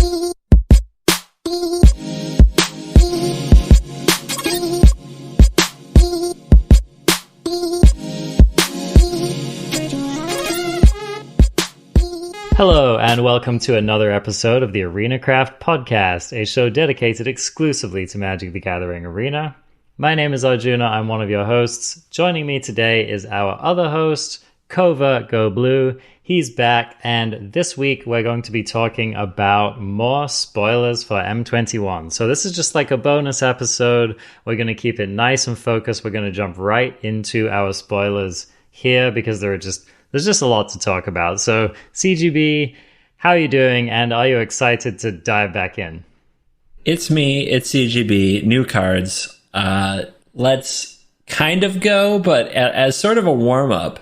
Hello, and welcome to another episode of the ArenaCraft Podcast, a show dedicated exclusively to Magic the Gathering Arena. My name is Arjuna, I'm one of your hosts. Joining me today is our other host, Covert Go Blue. He's back, and this week we're going to be talking about more spoilers for M21. So this is just like a bonus episode. We're going to keep it nice and focused. We're going to jump right into our spoilers here because there's just a lot to talk about. So, CGB, how are you doing, and are you excited to dive back in? It's me, it's CGB, new cards. Let's kind of go, but as sort of a warm-up,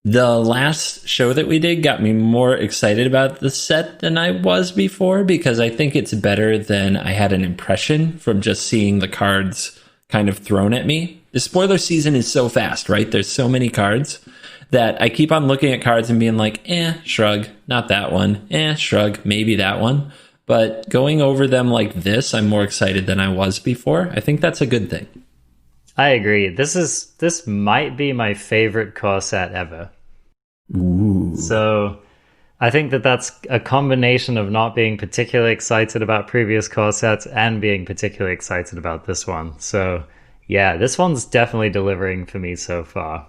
the last show that we did got me more excited about the set than I was before, because I think it's better than I had an impression from just seeing the cards kind of thrown at me. The spoiler season is so fast, right? There's so many cards that I keep on looking at cards and being like, shrug, not that one. Shrug, maybe that one. But going over them like this, I'm more excited than I was before. I think that's a good thing. I agree. This might be my favorite core set ever. Ooh. So I think that's a combination of not being particularly excited about previous core sets and being particularly excited about this one. So yeah, this one's definitely delivering for me so far.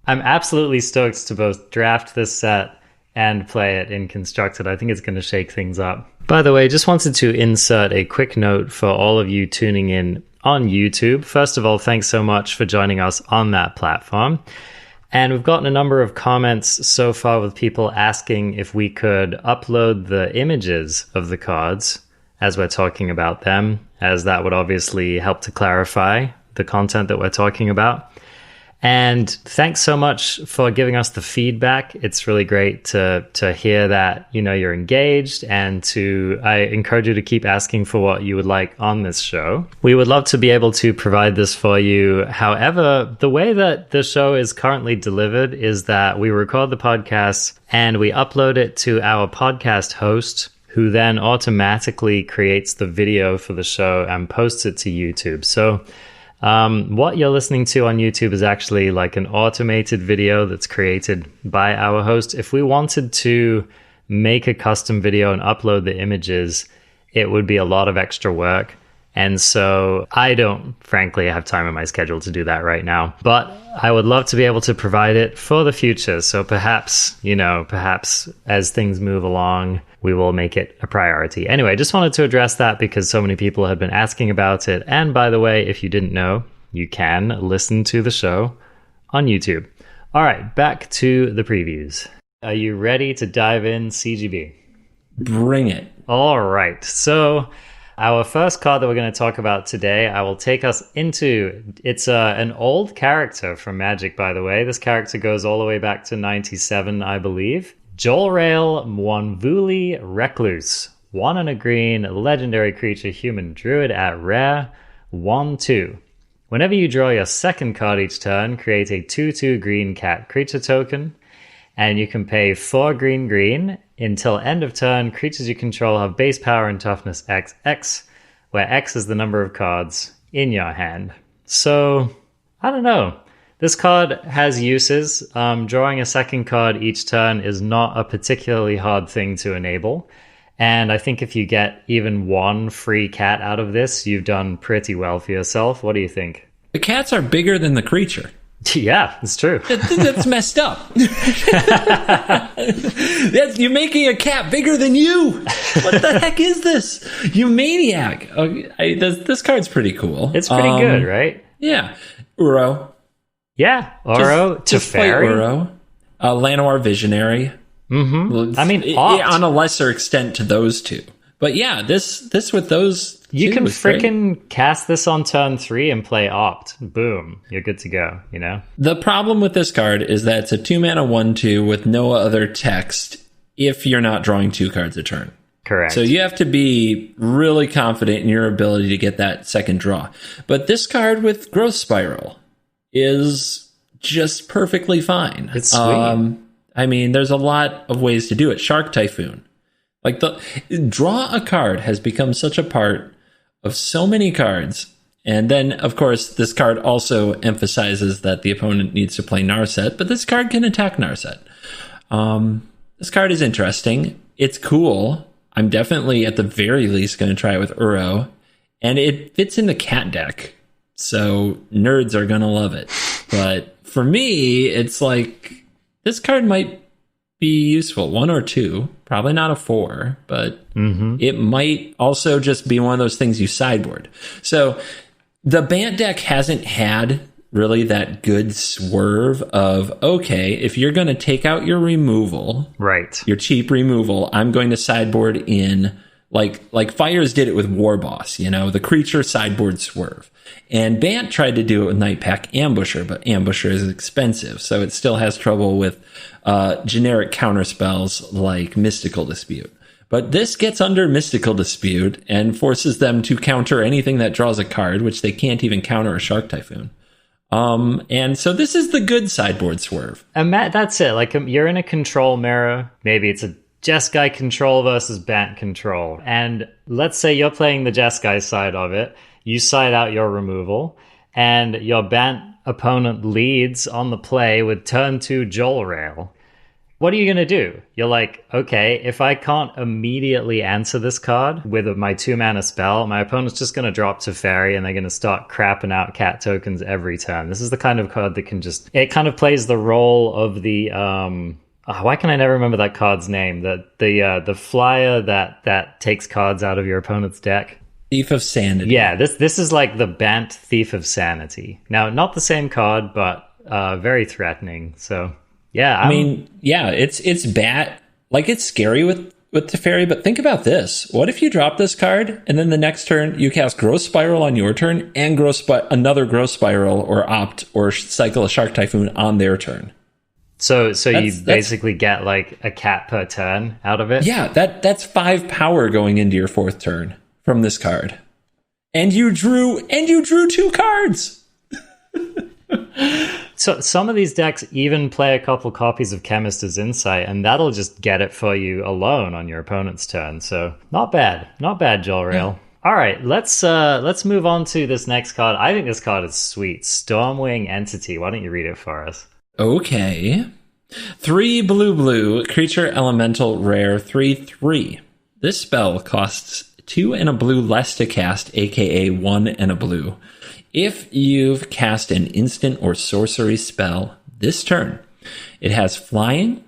I'm absolutely stoked to both draft this set and play it in Constructed. I think it's going to shake things up. By the way, just wanted to insert a quick note for all of you tuning in on YouTube. First of all, thanks so much for joining us on that platform. And we've gotten a number of comments so far with people asking if we could upload the images of the cards as we're talking about them, as that would obviously help to clarify the content that we're talking about. And thanks so much for giving us the feedback. It's really great to hear that, you're engaged, and I encourage you to keep asking for what you would like on this show. We would love to be able to provide this for you. However, the way that the show is currently delivered is that we record the podcast and we upload it to our podcast host, who then automatically creates the video for the show and posts it to YouTube. So what you're listening to on YouTube is actually like an automated video that's created by our host. If we wanted to make a custom video and upload the images, it would be a lot of extra work. And so I don't, frankly, have time in my schedule to do that right now. But I would love to be able to provide it for the future. So perhaps as things move along, we will make it a priority. Anyway, just wanted to address that because so many people have been asking about it. And by the way, if you didn't know, you can listen to the show on YouTube. All right, back to the previews. Are you ready to dive in, CGB? Bring it. All right. So our first card that we're going to talk about today, I will take us into, it's an old character from Magic, by the way. This character goes all the way back to 97, I believe. Jolrael, Mwonvuli, Recluse. 1 and a green, legendary creature, human druid at rare, 1/2. Whenever you draw your second card each turn, create a 2/2 green cat creature token, and you can pay 4 green. Until end of turn, creatures you control have base power and toughness XX, where X is the number of cards in your hand. So, I don't know. This card has uses. Drawing a second card each turn is not a particularly hard thing to enable. And I think if you get even one free cat out of this, you've done pretty well for yourself. What do you think? The cats are bigger than the creature. Yeah, it's true. That's messed up. You're making a cat bigger than you. What the heck is this? You maniac. This card's pretty cool. It's pretty good, right? Yeah. Uro. Yeah, Uro, just play Uro. Llanowar Visionary. Mm-hmm. I mean, on a lesser extent to those two. But yeah, this with those you can freaking cast this on turn 3 and play Opt. Boom. You're good to go, The problem with this card is that it's a 2-mana 1/2 with no other text if you're not drawing 2 cards a turn. Correct. So you have to be really confident in your ability to get that second draw. But this card with Growth Spiral is just perfectly fine. It's sweet. I mean, there's a lot of ways to do it. Shark Typhoon. Like the draw a card has become such a part of so many cards. And then, of course, this card also emphasizes that the opponent needs to play Narset, but this card can attack Narset. This card is interesting. It's cool. I'm definitely, at the very least, going to try it with Uro. And it fits in the cat deck, so nerds are going to love it. But for me, it's like, this card might be useful. 1 or 2, probably not a 4, but it might also just be one of those things you sideboard. So the Bant deck hasn't had really that good swerve of, okay, if you're going to take out your removal, right, your cheap removal, I'm going to sideboard in, like Fires did it with War Boss, the creature sideboard swerve. And Bant tried to do it with Night Pack Ambusher, but Ambusher is expensive, so it still has trouble with generic counterspells like Mystical Dispute. But this gets under Mystical Dispute and forces them to counter anything that draws a card, which they can't even counter a Shark Typhoon. And so this is the good sideboard swerve. And Matt, that's it. Like, you're in a control mirror. Maybe it's a Jeskai control versus Bant control. And let's say you're playing the Jeskai side of it. You side out your removal, and your Bant opponent leads on the play with turn 2 Jolrael. What are you going to do? You're like, okay, if I can't immediately answer this card with my 2-mana spell, my opponent's just going to drop to Fairy and they're going to start crapping out cat tokens every turn. This is the kind of card that can just... It kind of plays the role of the... why can I never remember that card's name? The flyer that takes cards out of your opponent's deck. Thief of Sanity. Yeah, this is like the Bant Thief of Sanity. Now, not the same card, but very threatening, so... Yeah, I mean, it's bad. Like, it's scary with Teferi, but think about this. What if you drop this card, and then the next turn you cast Growth Spiral on your turn, and another Growth Spiral, or Opt, or cycle a Shark Typhoon on their turn? So you basically get, like, a cat per turn out of it? Yeah, that's 5 power going into your 4th turn from this card. And you drew 2 cards! So some of these decks even play a couple copies of Chemist's Insight, and that'll just get it for you alone on your opponent's turn. So not bad, Jolrael. Yeah. All right, let's move on to this next card. I think this card is sweet. Stormwing Entity. Why don't you read it for us? Okay. 3 blue, creature elemental rare 3/3. This spell costs 2 and a blue less to cast, aka 1 and a blue. If you've cast an instant or sorcery spell this turn, it has flying,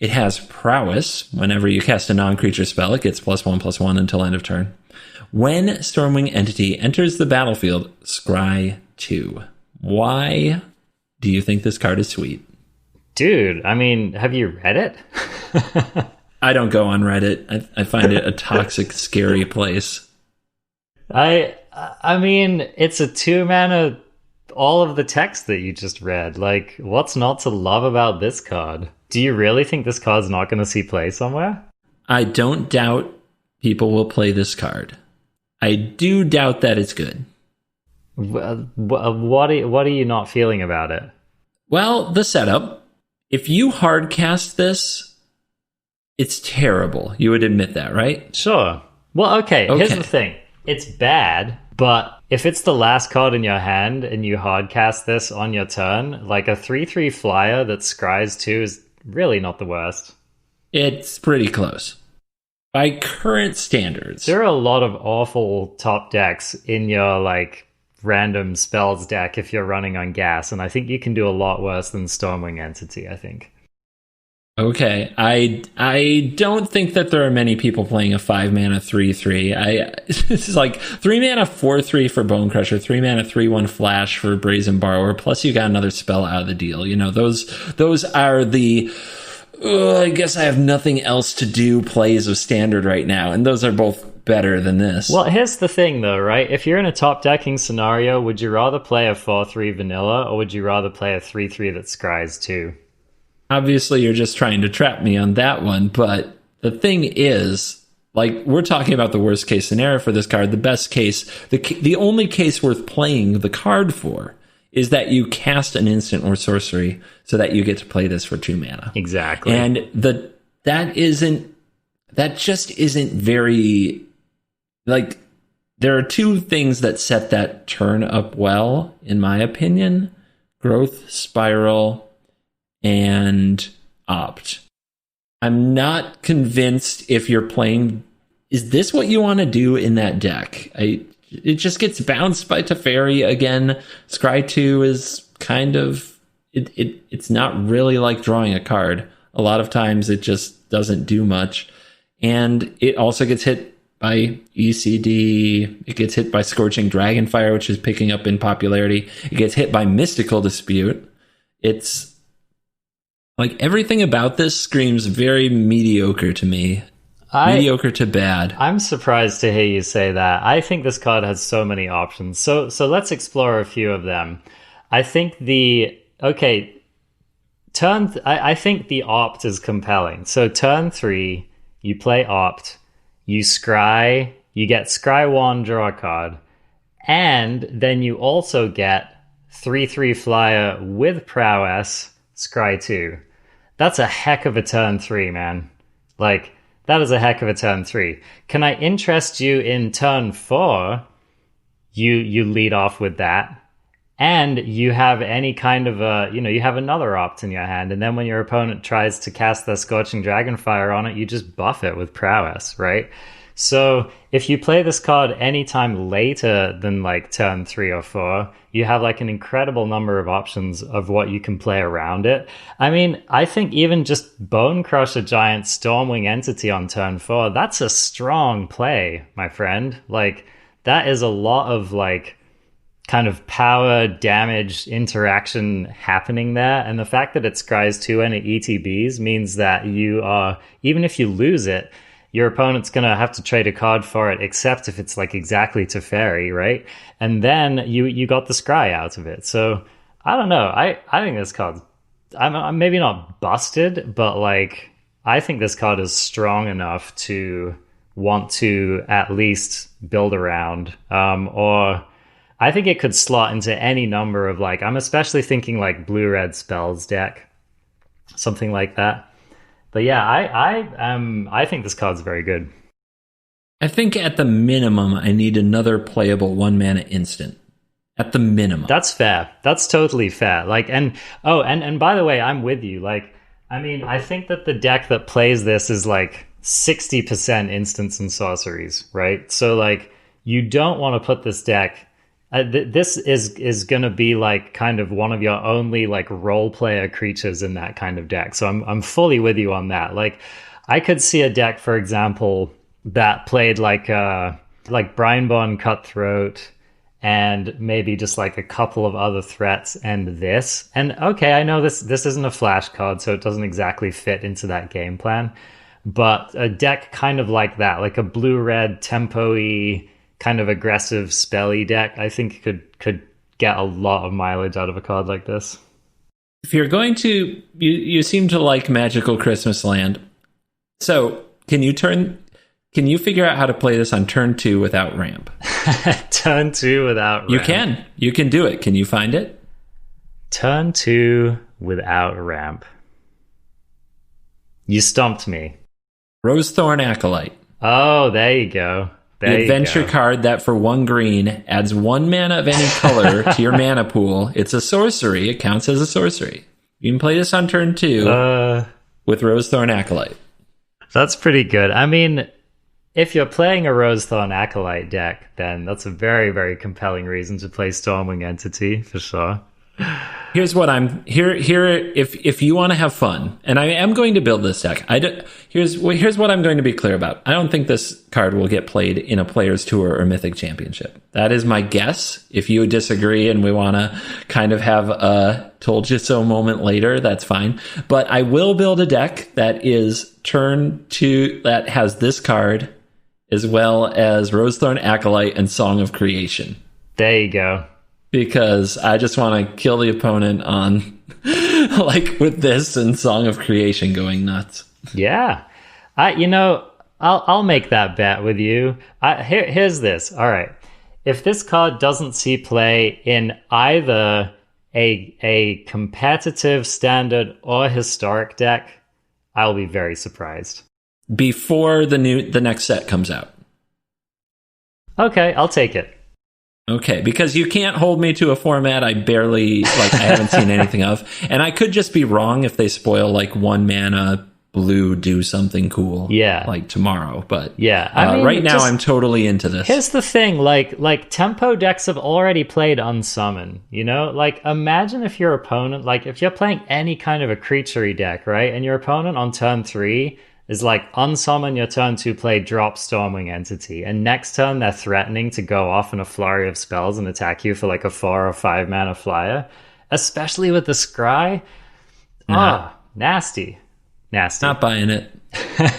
it has prowess. Whenever you cast a non-creature spell, it gets +1/+1 until end of turn. When Stormwing Entity enters the battlefield, scry 2. Why do you think this card is sweet? Dude, I mean, have you read it? I don't go on Reddit. I find it a toxic, scary place. I mean, it's a 2-mana, all of the text that you just read. Like, what's not to love about this card? Do you really think this card's not going to see play somewhere? I don't doubt people will play this card. I do doubt that it's good. What are you not feeling about it? Well, the setup. If you hardcast this, it's terrible. You would admit that, right? Sure. Well, okay. Here's the thing. It's bad, but if it's the last card in your hand and you hardcast this on your turn, like a 3/3 flyer that scries 2 is really not the worst. It's pretty close. By current standards. There are a lot of awful top decks in your, like, random spells deck if you're running on gas, and I think you can do a lot worse than Stormwing Entity, I think. Okay, I don't think that there are many people playing a 5-mana 3/3. This is like 3-mana 4/3 for Bone Crusher, 3-mana 3/1 Flash for Brazen Borrower. Plus, you got another spell out of the deal. Those are the. I guess I have nothing else to do plays of Standard right now, and those are both better than this. Well, here's the thing, though, right? If you're in a top decking scenario, would you rather play a 4/3 vanilla, or would you rather play a 3/3 that scries 2? Obviously, you're just trying to trap me on that one, but the thing is, like, we're talking about the worst case scenario for this card. The best case, the only case worth playing the card for is that you cast an instant or sorcery so that you get to play this for 2 mana. Exactly. And that isn't that just isn't very, like, there are two things that set that turn up well, in my opinion: Growth Spiral and Opt. I'm not convinced if you're playing, is this what you want to do in that deck? It just gets bounced by Teferi again. Scry 2 is kind of, it's not really like drawing a card. A lot of times it just doesn't do much. And it also gets hit by ECD. It gets hit by Scorching Dragonfire, which is picking up in popularity. It gets hit by Mystical Dispute. It's like everything about this screams very mediocre to me. Mediocre to bad. I'm surprised to hear you say that. I think this card has so many options. So let's explore a few of them. I think I think the Opt is compelling. So turn 3, you play Opt, you scry, you get scry 1, draw a card, and then you also get 3/3 flyer with prowess, scry 2. That's a heck of a turn 3, man. Like, that is a heck of a turn 3. Can I interest you in turn 4? You lead off with that, and you have any kind of you have another Opt in your hand, and then when your opponent tries to cast their Scorching Dragonfire on it, you just buff it with prowess, right? So if you play this card anytime later than like turn 3 or 4, you have like an incredible number of options of what you can play around it. I mean, I think even just Bone Crusher Giant Stormwing Entity on turn 4, that's a strong play, my friend. Like, that is a lot of like kind of power damage interaction happening there. And the fact that it scries 2 and it ETBs means that you are, even if you lose it, your opponent's going to have to trade a card for it, except if it's like exactly Teferi, right? And then you got the scry out of it. So I don't know. I think this card, I'm maybe not busted, but like, I think this card is strong enough to want to at least build around. Or I think it could slot into any number of like, I'm especially thinking like blue-red spells deck, something like that. But yeah, I think this card's very good. I think at the minimum, I need another playable 1-mana instant. At the minimum. That's fair. That's totally fair. Like, and by the way, I'm with you. Like, I mean, I think that the deck that plays this is like 60% instants and sorceries, right? So like, you don't want to put this deck. This is going to be like kind of one of your only like role player creatures in that kind of deck. So I'm fully with you on that. Like, I could see a deck, for example, that played like Brineborn Cutthroat and maybe just like a couple of other threats and this. And okay, I know this isn't a flash card, so it doesn't exactly fit into that game plan. But a deck kind of like that, like a blue-red tempo-y kind of aggressive spelly deck, I think could get a lot of mileage out of a card like this. If you're going to, you seem to like Magical Christmas Land. So can you figure out how to play this on turn 2 without ramp? Turn 2 without ramp. You can do it. Can you find it? Turn 2 without ramp. You stumped me. Rosethorn Acolyte. Oh, there you go. The adventure card that for 1 green adds 1 mana of any color to your mana pool. It's a sorcery. It counts as a sorcery. You can play this on turn 2 with Rosethorn Acolyte. That's pretty good. I mean, if you're playing a Rosethorn Acolyte deck, then that's a very, very compelling reason to play Stormwing Entity, for sure. Here's what if you want to have fun, and I am going to build this deck. Here's what I'm going to be clear about. I don't think this card will get played in a Players Tour or Mythic Championship. That is my guess. If you disagree and we want to kind of have a told you so moment later, that's fine. But I will build a deck that is turn 2, that has this card as well as Rosethorn Acolyte and Song of Creation. There you go. Because I just want to kill the opponent on, like, with this and Song of Creation going nuts. Yeah. I'll make that bet with you. Here's this. All right. If this card doesn't see play in either a competitive, standard, or historic deck, I'll be very surprised. before the next set comes out. Okay, I'll take it. Okay, because you can't hold me to a format I haven't seen anything of. And I could just be wrong if they spoil like 1 mana blue do something cool like tomorrow. But yeah, I mean, right now I'm totally into this. Here's the thing, like tempo decks have already played Unsummon, you know? Like imagine if your opponent, like if you're playing any kind of a creature-y deck, right? And your opponent on turn 3 is like unsummon your turn 2 play, drop Stormwing Entity, and next turn they're threatening to go off in a flurry of spells and attack you for like a 4 or 5 mana flyer, especially with the scry. Nasty. Not buying it.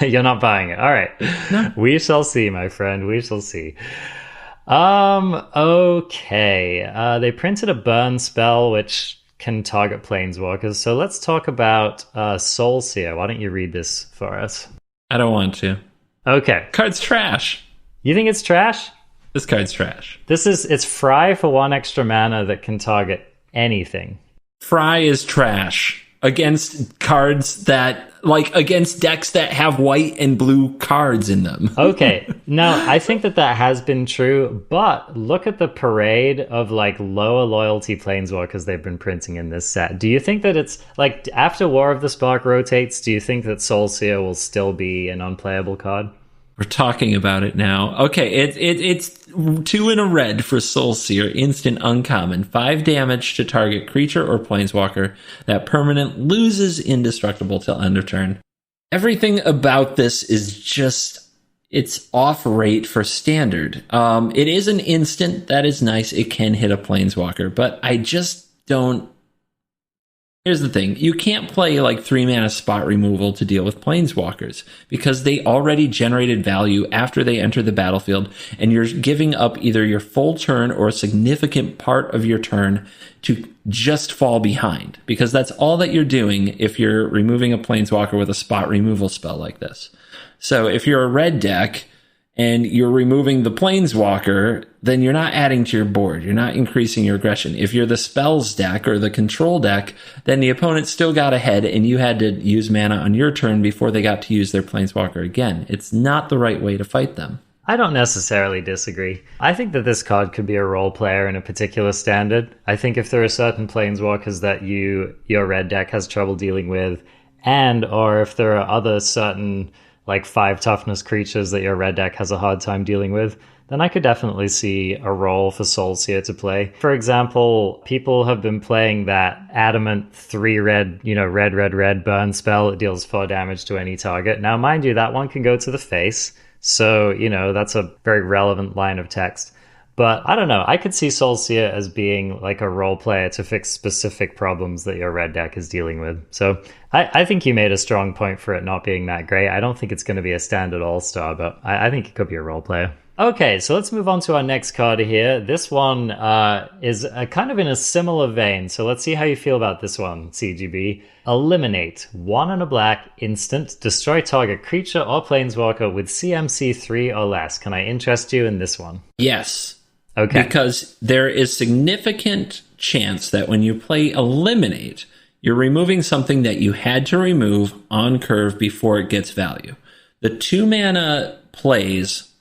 You're not buying it. All right. No. We shall see, my friend. We shall see. Okay. They printed a burn spell which can target planeswalkers. So let's talk about Soul Seer. Why don't you read this for us? I don't want to. Okay. Card's trash. You think it's trash? This card's trash. It's Fry for 1 extra mana that can target anything. Fry is trash against cards that, like, against decks that have white and blue cards in them. Okay. Now, I think that has been true, but look at the parade of, like, lower loyalty planeswalkers they've been printing in this set. Do you think that it's, like, after War of the Spark rotates, do you think that Soul Seer will still be an unplayable card? We're talking about it now. Okay, it's 2 in a red for Soul Seer, instant uncommon. 5 damage to target creature or planeswalker. That permanent loses indestructible till end of turn. Everything about this is just, it's off rate for standard. It is an instant, that is nice. It can hit a planeswalker, but I just don't. Here's the thing. You can't play like 3 mana spot removal to deal with planeswalkers because they already generated value after they enter the battlefield, and you're giving up either your full turn or a significant part of your turn to just fall behind, because that's all that you're doing if you're removing a planeswalker with a spot removal spell like this. So if you're a red deck and you're removing the planeswalker, then you're not adding to your board. You're not increasing your aggression. If you're the spells deck or the control deck, then the opponent still got ahead and you had to use mana on your turn before they got to use their planeswalker again. It's not the right way to fight them. I don't necessarily disagree. I think that this card could be a role player in a particular standard. I think if there are certain planeswalkers that your red deck has trouble dealing with, or if there are other certain like 5 toughness creatures that your red deck has a hard time dealing with, then I could definitely see a role for Soul Seer to play. For example, people have been playing that adamant 3 red, red burn spell. It deals 4 damage to any target. Now, mind you, that one can go to the face. So, that's a very relevant line of text. But I don't know. I could see Soul Seer as being like a role player to fix specific problems that your red deck is dealing with. So I think you made a strong point for it not being that great. I don't think it's going to be a standard all-star, but I think it could be a role player. Okay, so let's move on to our next card here. This one is kind of in a similar vein. So let's see how you feel about this one, CGB. Eliminate 1 and a black, instant, destroy target creature or planeswalker with CMC 3 or less. Can I interest you in this one? Yes. Okay. Because there is significant chance that when you play Eliminate, you're removing something that you had to remove on curve before it gets value. The 2 mana plays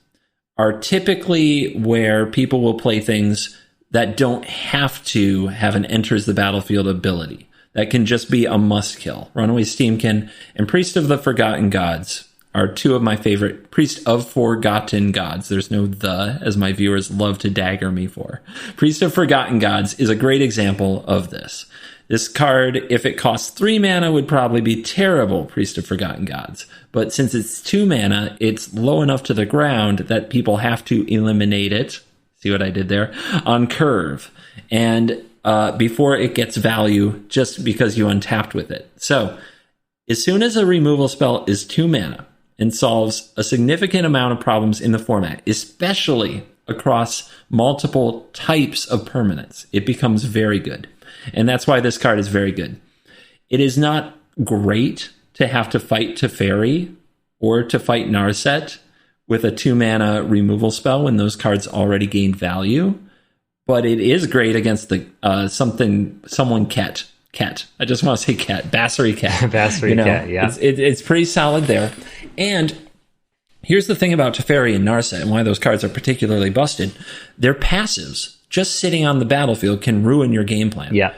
are typically where people will play things that don't have to have an enters the battlefield ability. That can just be a must kill. Runaway Steamkin and Priest of the Forgotten Gods are 2 of my favorite. Priest of Forgotten Gods. There's no the, as my viewers love to dagger me for. Priest of Forgotten Gods is a great example of this. This card, if it costs 3 mana, would probably be terrible, Priest of Forgotten Gods. But since it's 2 mana, it's low enough to the ground that people have to eliminate it. See what I did there? On curve. And before it gets value, just because you untapped with it. So, as soon as a removal spell is 2 mana and solves a significant amount of problems in the format, especially across multiple types of permanents, it becomes very good. And that's why this card is very good. It is not great to have to fight Teferi or to fight Narset with a 2 mana removal spell when those cards already gained value, but it is great against the someone Ket Cat. I just want to say cat. Bassery cat. Bassery cat, yeah. It's pretty solid there. And here's the thing about Teferi and Narset and why those cards are particularly busted. Their passives, just sitting on the battlefield, can ruin your game plan. Yeah.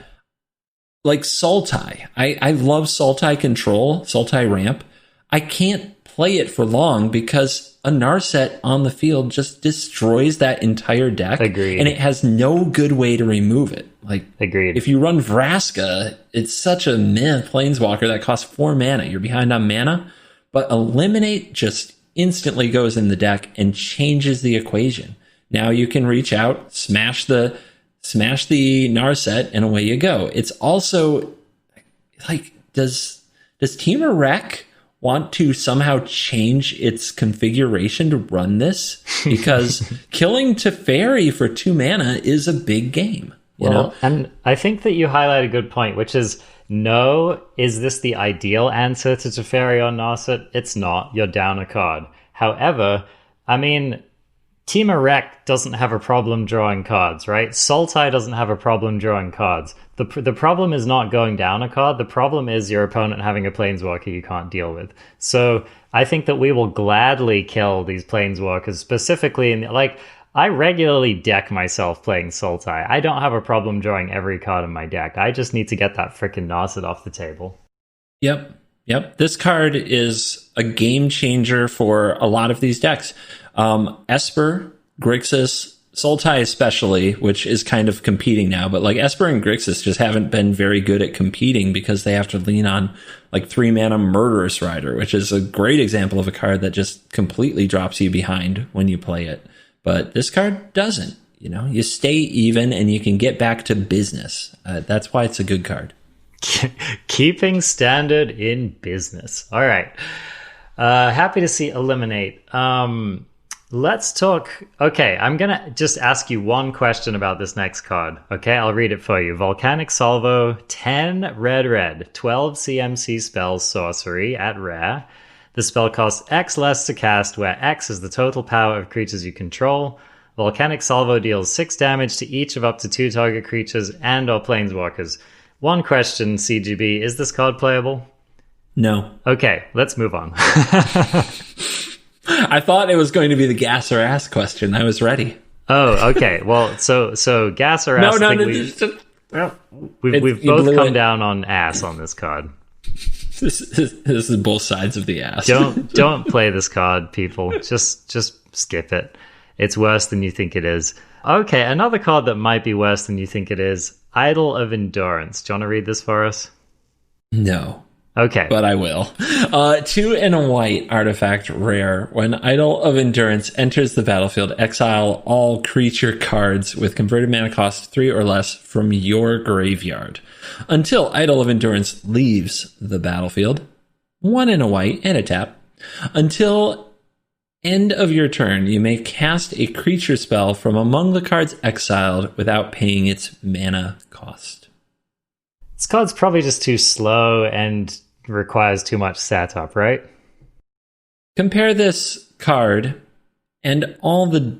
Like Sultai. I love Sultai Control, Sultai Ramp. I can't play it for long because a Narset on the field just destroys that entire deck. Agreed. And it has no good way to remove it. Like, agreed. If you run Vraska, it's such a meh planeswalker that costs 4 mana. You're behind on mana. But Eliminate just instantly goes in the deck and changes the equation. Now you can reach out, smash the Narset, and away you go. It's also like, does Temur Rec want to somehow change its configuration to run this? Because killing Teferi for 2 mana is a big game. You know? And I think that you highlight a good point, which is, no, is this the ideal answer to Teferi or Narset? It's not. You're down a card. However, I mean, Temur Rec doesn't have a problem drawing cards, right? Sultai doesn't have a problem drawing cards. The problem is not going down a card. The problem is your opponent having a planeswalker you can't deal with. So I think that we will gladly kill these planeswalkers, specifically in I regularly deck myself playing Sultai. I don't have a problem drawing every card in my deck. I just need to get that frickin' Narset off the table. Yep. This card is a game changer for a lot of these decks. Esper, Grixis, Sultai especially, which is kind of competing now, but like Esper and Grixis just haven't been very good at competing because they have to lean on like 3 mana Murderous Rider, which is a great example of a card that just completely drops you behind when you play it. But this card doesn't. You know, you stay even and you can get back to business. That's why it's a good card. Keeping standard in business. All right. Happy to see Eliminate. Let's talk. Okay, I'm going to just ask you one question about this next card. Okay, I'll read it for you. Volcanic Salvo, 10 red, 12 CMC spells, sorcery at rare. The spell costs X less to cast, where X is the total power of creatures you control. Volcanic Salvo deals 6 damage to each of up to 2 target creatures and or planeswalkers. One question, CGB, is this card playable? No. Okay, let's move on. I thought it was going to be the gas or ass question. I was ready. Oh, okay. Well, so gas or ass. We've both come down on ass on this card. This is both sides of the ass. Don't play this card, people. Just skip it. It's worse than you think it is. Okay, another card that might be worse than you think it is. Idol of Endurance. Do you want to read this for us? No. Okay. But I will. 2 and a white artifact rare. When Idol of Endurance enters the battlefield, exile all creature cards with converted mana cost 3 or less from your graveyard. Until Idol of Endurance leaves the battlefield. 1 and a white and a tap. Until end of your turn, you may cast a creature spell from among the cards exiled without paying its mana cost. This card's probably just too slow and requires too much setup, right? Compare this card and all the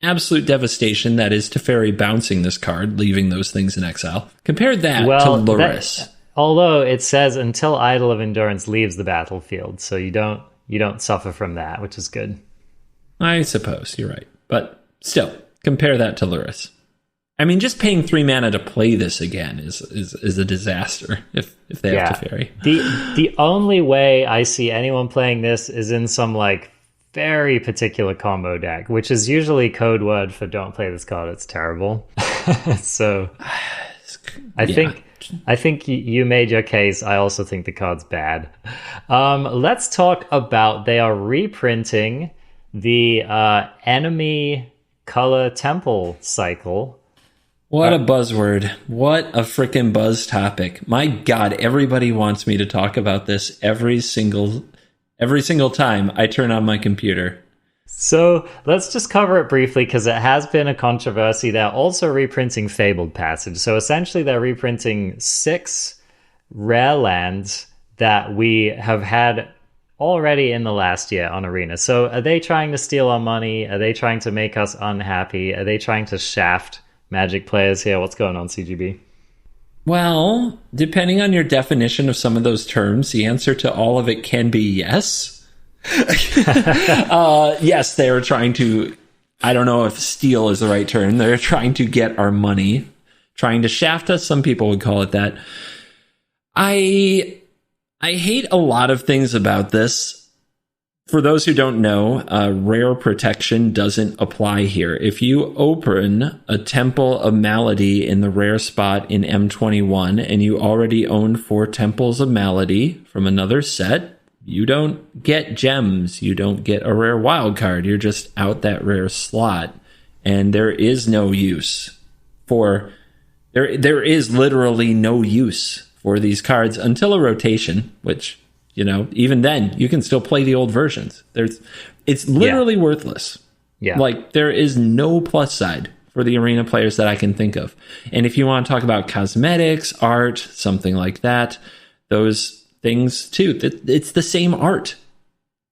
absolute devastation that is Teferi bouncing this card, leaving those things in exile. Compare that to Lurrus. Although it says until Idol of Endurance leaves the battlefield, so you don't suffer from that, which is good. I suppose you're right, but still, compare that to Lurrus. I mean, just paying 3 mana to play this again is a disaster if they have Teferi. The only way I see anyone playing this is in some like very particular combo deck, which is usually code word for don't play this card, it's terrible. So I think you made your case. I also think the card's bad. Let's talk about, they are reprinting the enemy color temple cycle. What a buzzword. What a freaking buzz topic. My God, everybody wants me to talk about this every single time I turn on my computer. So let's just cover it briefly because it has been a controversy. They're also reprinting Fabled Passage. So essentially they're reprinting 6 rare lands that we have had already in the last year on Arena. So are they trying to steal our money? Are they trying to make us unhappy? Are they trying to shaft Magic players here? What's going on, CGB? Well, depending on your definition of some of those terms, the answer to all of it can be yes. Yes, they are trying to, I don't know if steal is the right term. They're trying to get our money, trying to shaft us. Some people would call it that. I hate a lot of things about this. For those who don't know, rare protection doesn't apply here. If you open a Temple of Malady in the rare spot in M21 and you already own 4 Temples of Malady from another set, you don't get gems. You don't get a rare wild card. You're just out that rare slot. And there is no use for... There is literally no use for these cards until a rotation, which... even then, you can still play the old versions. It's literally worthless. Yeah. Like, there is no plus side for the Arena players that I can think of. And if you want to talk about cosmetics, art, something like that, those things too, it's the same art.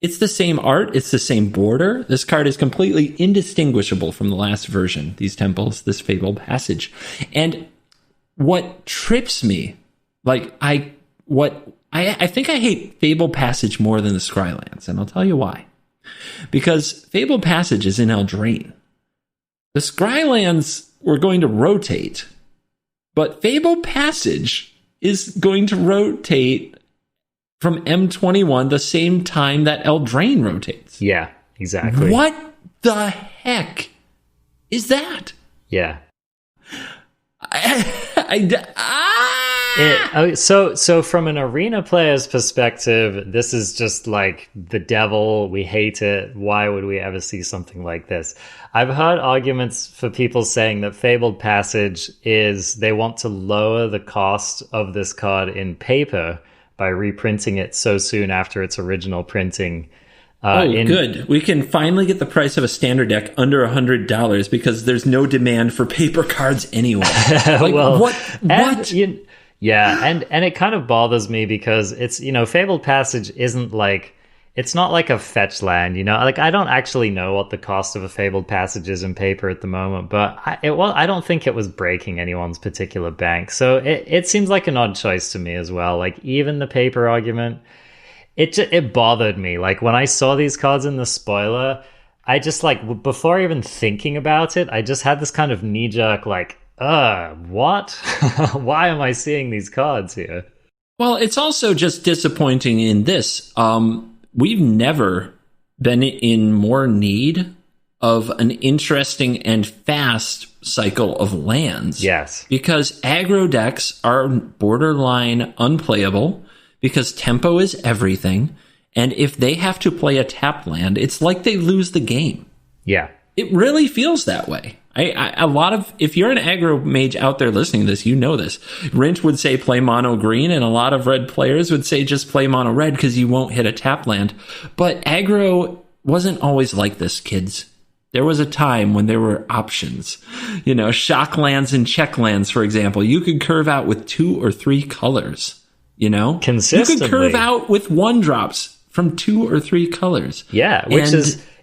It's the same art. It's the same border. This card is completely indistinguishable from the last version. These temples, this Fabled Passage. And what trips me, I think I hate Fabled Passage more than the Scrylands, and I'll tell you why. Because Fabled Passage is in Eldraine. The Scrylands were going to rotate, but Fabled Passage is going to rotate from M21 the same time that Eldraine rotates. Yeah, exactly. What the heck is that? Yeah. So from an Arena player's perspective, this is just like the devil. We hate it. Why would we ever see something like this? I've heard arguments for people saying that Fabled Passage is they want to lower the cost of this card in paper by reprinting it so soon after its original printing. Good. We can finally get the price of a standard deck under $100 because there's no demand for paper cards anyway. What? Yeah, and it kind of bothers me because it's, Fabled Passage isn't it's not like a fetch land, I don't actually know what the cost of a Fabled Passage is in paper at the moment, but I don't think it was breaking anyone's particular bank. So it seems like an odd choice to me as well. Even the paper argument, it bothered me. When I saw these cards in the spoiler, I just before even thinking about it, I just had this kind of knee-jerk what? Why am I seeing these cards here? Well, it's also just disappointing in this. We've never been in more need of an interesting and fast cycle of lands. Yes. Because aggro decks are borderline unplayable because tempo is everything. And if they have to play a tap land, it's like they lose the game. Yeah. It really feels that way. If you're an aggro mage out there listening to this, you know this. Rint would say play mono green, and a lot of red players would say just play mono red because you won't hit a tap land. But aggro wasn't always like this, kids. There was a time when there were options. Shock lands and check lands, for example. You could curve out with 2 or 3 colors, Consistently. You could curve out with 1-drops from 2 or 3 colors. Yeah,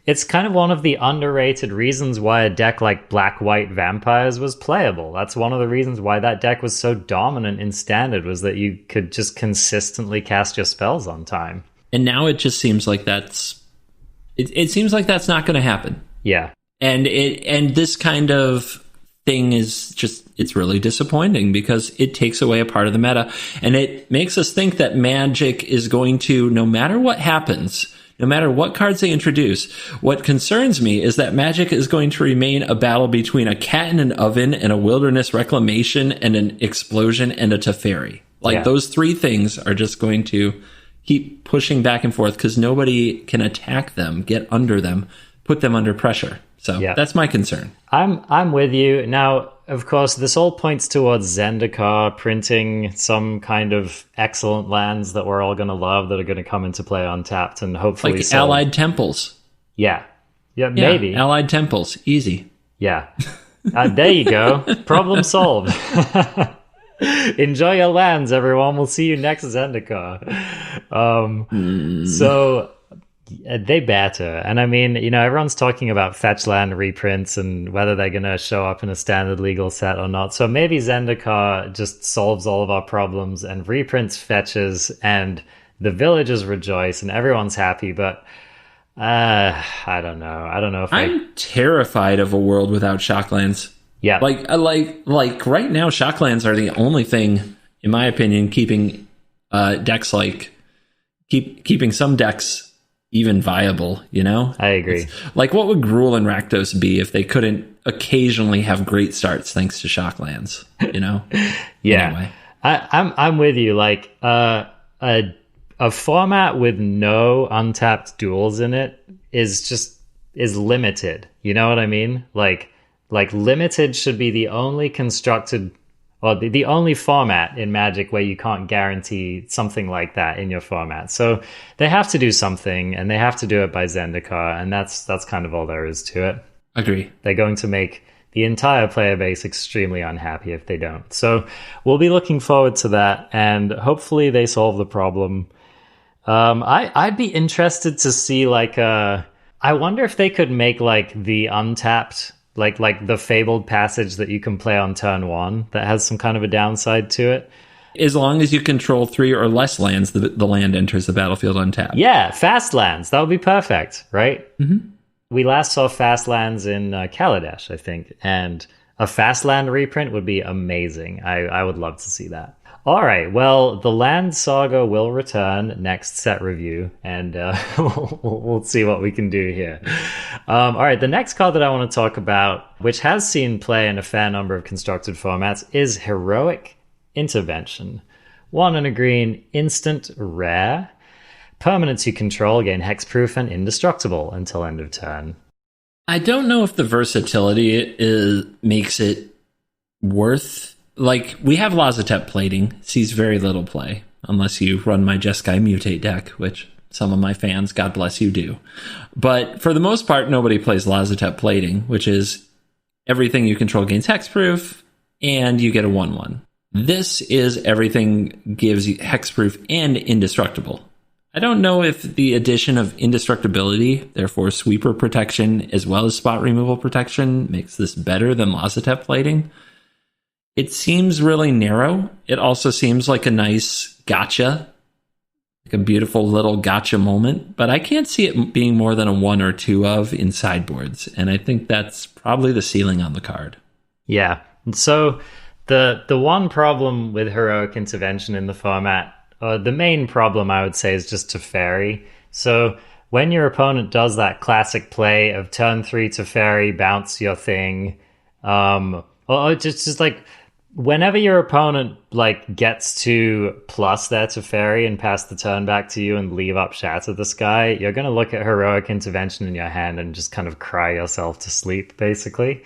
it's kind of one of the underrated reasons why a deck like Black-White Vampires was playable. That's one of the reasons why that deck was so dominant in Standard, was that you could just consistently cast your spells on time. And now it just seems like it seems like that's not going to happen. Yeah. And this kind of thing is it's really disappointing because it takes away a part of the meta. And it makes us think that Magic is going to, no matter what happens, no matter what cards they introduce, what concerns me is that Magic is going to remain a battle between a cat in an oven and a wilderness reclamation and an explosion and a Teferi. Those 3 things are just going to keep pushing back and forth because nobody can attack them, get under them, put them under pressure. So that's my concern. I'm with you. Now, of course, this all points towards Zendikar printing some kind of excellent lands that we're all going to love that are going to come into play untapped and hopefully Allied Temples. Yeah, maybe. Allied Temples. Easy. Yeah. There you go. Problem solved. Enjoy your lands, everyone. We'll see you next Zendikar. So... They better. And I mean, everyone's talking about fetch land reprints and whether they're going to show up in a standard legal set or not. So maybe Zendikar just solves all of our problems and reprints fetches and the villagers rejoice and everyone's happy. But I don't know. I don't know if I'm terrified of a world without shocklands. Yeah. Like right now, shocklands are the only thing, in my opinion, keeping decks keeping some decks even viable, I agree. Like, what would Gruul and Rakdos be if they couldn't occasionally have great starts thanks to shocklands, Yeah. Anyway. I'm with you. Like, a format with no untapped duels in it is limited. You know what I mean? Like limited should be the only constructed, or the only format in Magic where you can't guarantee something like that in your format. So they have to do something, and they have to do it by Zendikar, and that's kind of all there is to it. Agree. They're going to make the entire player base extremely unhappy if they don't. So we'll be looking forward to that, and hopefully they solve the problem. I'd be interested to see I wonder if they could make the untapped, like the Fabled Passage that you can play on turn 1 that has some kind of a downside to it. As long as you control 3 or less lands, the land enters the battlefield untapped. Yeah, fast lands. That would be perfect, right? Mm-hmm. We last saw fast lands in Kaladesh, I think, and a fast land reprint would be amazing. I would love to see that. All right, well, the Land Saga will return next set review, and we'll see what we can do here. All right, the next card that I want to talk about, which has seen play in a fair number of constructed formats, is Heroic Intervention. 1 and a green, instant rare. Permanents you control gain hexproof and indestructible until end of turn. I don't know if the versatility makes it worth... we have Lazotep plating, sees very little play, unless you run my Jeskai Mutate deck, which some of my fans, God bless you, do. But for the most part, nobody plays Lazotep plating, which is everything you control gains hexproof, and you get a 1/1. This is everything gives you hexproof and indestructible. I don't know if the addition of indestructibility, therefore sweeper protection, as well as spot removal protection, makes this better than Lazotep plating. It seems really narrow. It also seems like a nice gotcha, like a beautiful little gotcha moment, but I can't see it being more than a 1 or 2 of in sideboards, and I think that's probably the ceiling on the card. Yeah, and so the one problem with Heroic Intervention in the format, the main problem I would say is just Teferi. So when your opponent does that classic play of turn 3 Teferi, bounce your thing, or just whenever your opponent gets to plus their Teferi and pass the turn back to you and leave up Shatter the Sky, you're going to look at Heroic Intervention in your hand and just kind of cry yourself to sleep, basically.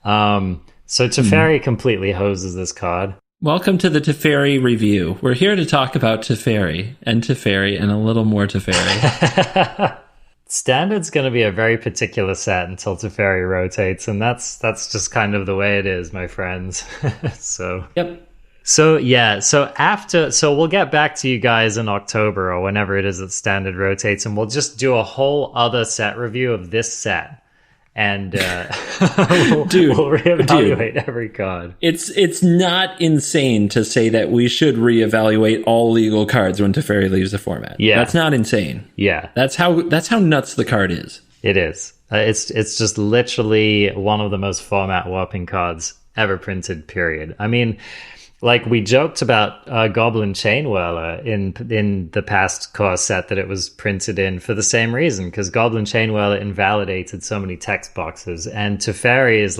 So Teferi completely hoses this card. Welcome to the Teferi review. We're here to talk about Teferi and a little more Teferi. Standard's going to be a very particular set until Teferi rotates, and that's just kind of the way it is, my friends. Yep. So we'll get back to you guys in October or whenever it is that Standard rotates, and we'll just do a whole other set review of this set. And we'll reevaluate every card. It's not insane to say that we should reevaluate all legal cards when Teferi leaves the format. Yeah, that's not insane. Yeah, that's how nuts the card is. It is. It's just literally one of the most format warping cards ever printed. Period. I mean, we joked about Goblin Chain Whirler in the past core set that it was printed in for the same reason, because Goblin Chain Whirler invalidated so many text boxes, and Teferi is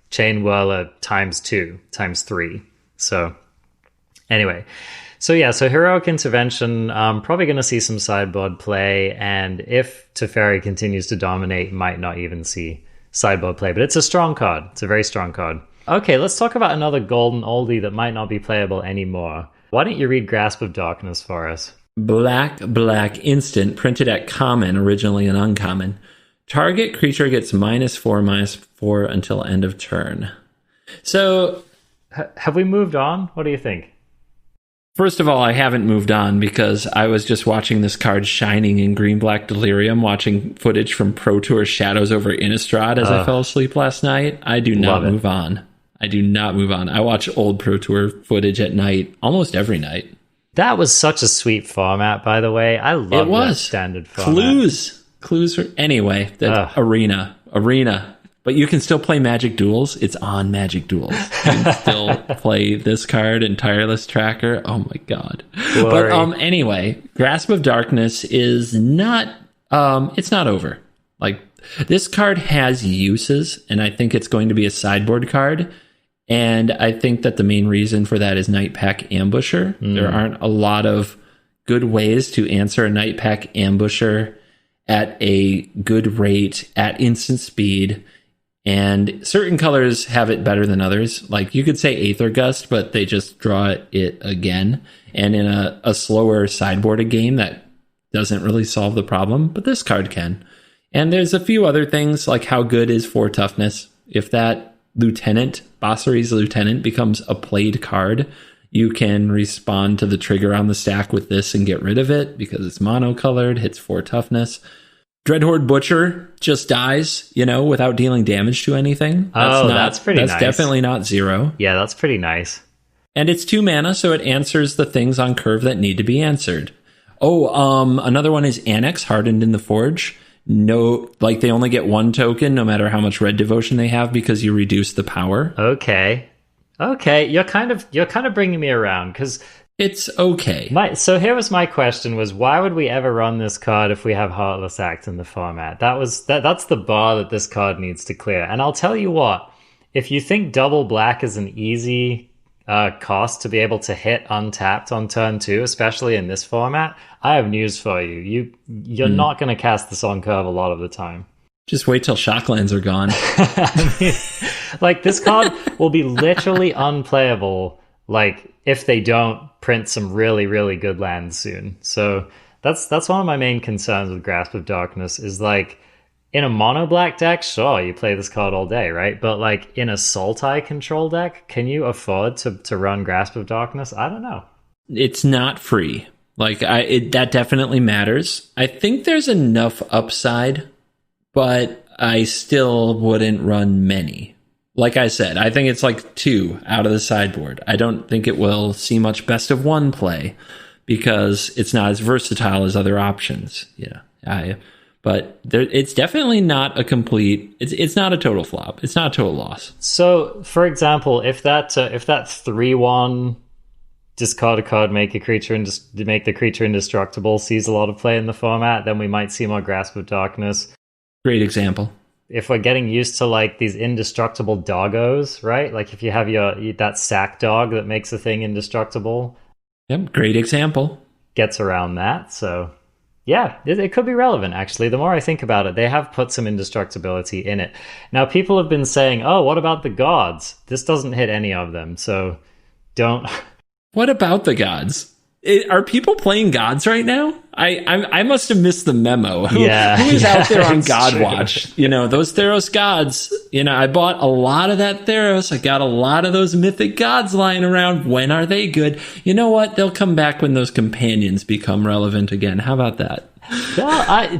Chain Whirler times 2, times 3. So anyway, so Heroic Intervention, probably going to see some sideboard play, and if Teferi continues to dominate, might not even see sideboard play, but it's a strong card. It's a very strong card. Okay, let's talk about another golden oldie that might not be playable anymore. Why don't you read Grasp of Darkness for us? Black instant, printed at common, originally an uncommon. Target creature gets -4/-4 until end of turn. So, have we moved on? What do you think? First of all, I haven't moved on because I was just watching this card shining in green-black delirium, watching footage from Pro Tour Shadows over Innistrad as I fell asleep last night. I do not move on. I do not move on. I watch old Pro Tour footage at night, almost every night. That was such a sweet format, by the way. I love that standard format. Clues. Anyway, that's Arena. But you can still play Magic Duels. It's on Magic Duels. You can still play this card and Tireless Tracker. Oh my god. Glory. But anyway, Grasp of Darkness is not it's not over. Like, this card has uses, and I think it's going to be a sideboard card. And I think that the main reason for that is Night Pack Ambusher. There aren't a lot of good ways to answer a Night Pack Ambusher at a good rate, at instant speed. And certain colors have it better than others. Like, you could say Aether Gust, but they just draw it again. And in a slower sideboarded game, that doesn't really solve the problem, but this card can. And there's a few other things, like how good is 4 toughness. If that Lieutenant, Basari's Lieutenant, becomes a played card, you can respond to the trigger on the stack with this and get rid of it because it's monocolored, hits 4 toughness. Dreadhorde Butcher just dies, without dealing damage to anything. That's pretty nice. That's definitely not 0. Yeah, that's pretty nice. And it's 2 mana, so it answers the things on curve that need to be answered. Another one is Annex, Hardened in the Forge. No, like, they only get 1 token no matter how much red devotion they have because you reduce the power. Okay, you're kind of bringing me around because it's okay. So here was my question: was why would we ever run this card if we have Heartless Act in the format? That's the bar that this card needs to clear. And I'll tell you what: if you think double black is an easy cost to be able to hit untapped on turn 2, especially in this format, I have news for you. You're not going to cast this on curve a lot of the time. Just wait till Shocklands are gone. I mean, like, this card will be literally unplayable, like, if they don't print some really, really good lands soon. So that's one of my main concerns with Grasp of Darkness is, like, in a mono black deck, sure, you play this card all day, right? But, like, in a Sultai control deck, can you afford to run Grasp of Darkness? I don't know. It's not free. Like, that definitely matters. I think there's enough upside, but I still wouldn't run many. Like I said, I think it's like 2 out of the sideboard. I don't think it will see much best of 1 play because it's not as versatile as other options. But it's definitely not a complete. It's not a total flop. It's not a total loss. So, for example, if that 3/1 discard a card, make the creature indestructible sees a lot of play in the format, then we might see more Grasp of Darkness. Great example. If we're getting used to, like, these indestructible doggos, right? Like, if you have that sack dog that makes a thing indestructible. Yep, great example. Gets around that, so yeah, it could be relevant, actually. The more I think about it, they have put some indestructibility in it. Now, people have been saying, oh, what about the gods? This doesn't hit any of them, so don't... What about the gods? Are people playing gods right now? I must have missed the memo. Who is out there on God true. Watch? Those Theros gods. I bought a lot of that Theros. I got a lot of those mythic gods lying around. When are they good? You know what? They'll come back when those companions become relevant again. How about that? Well,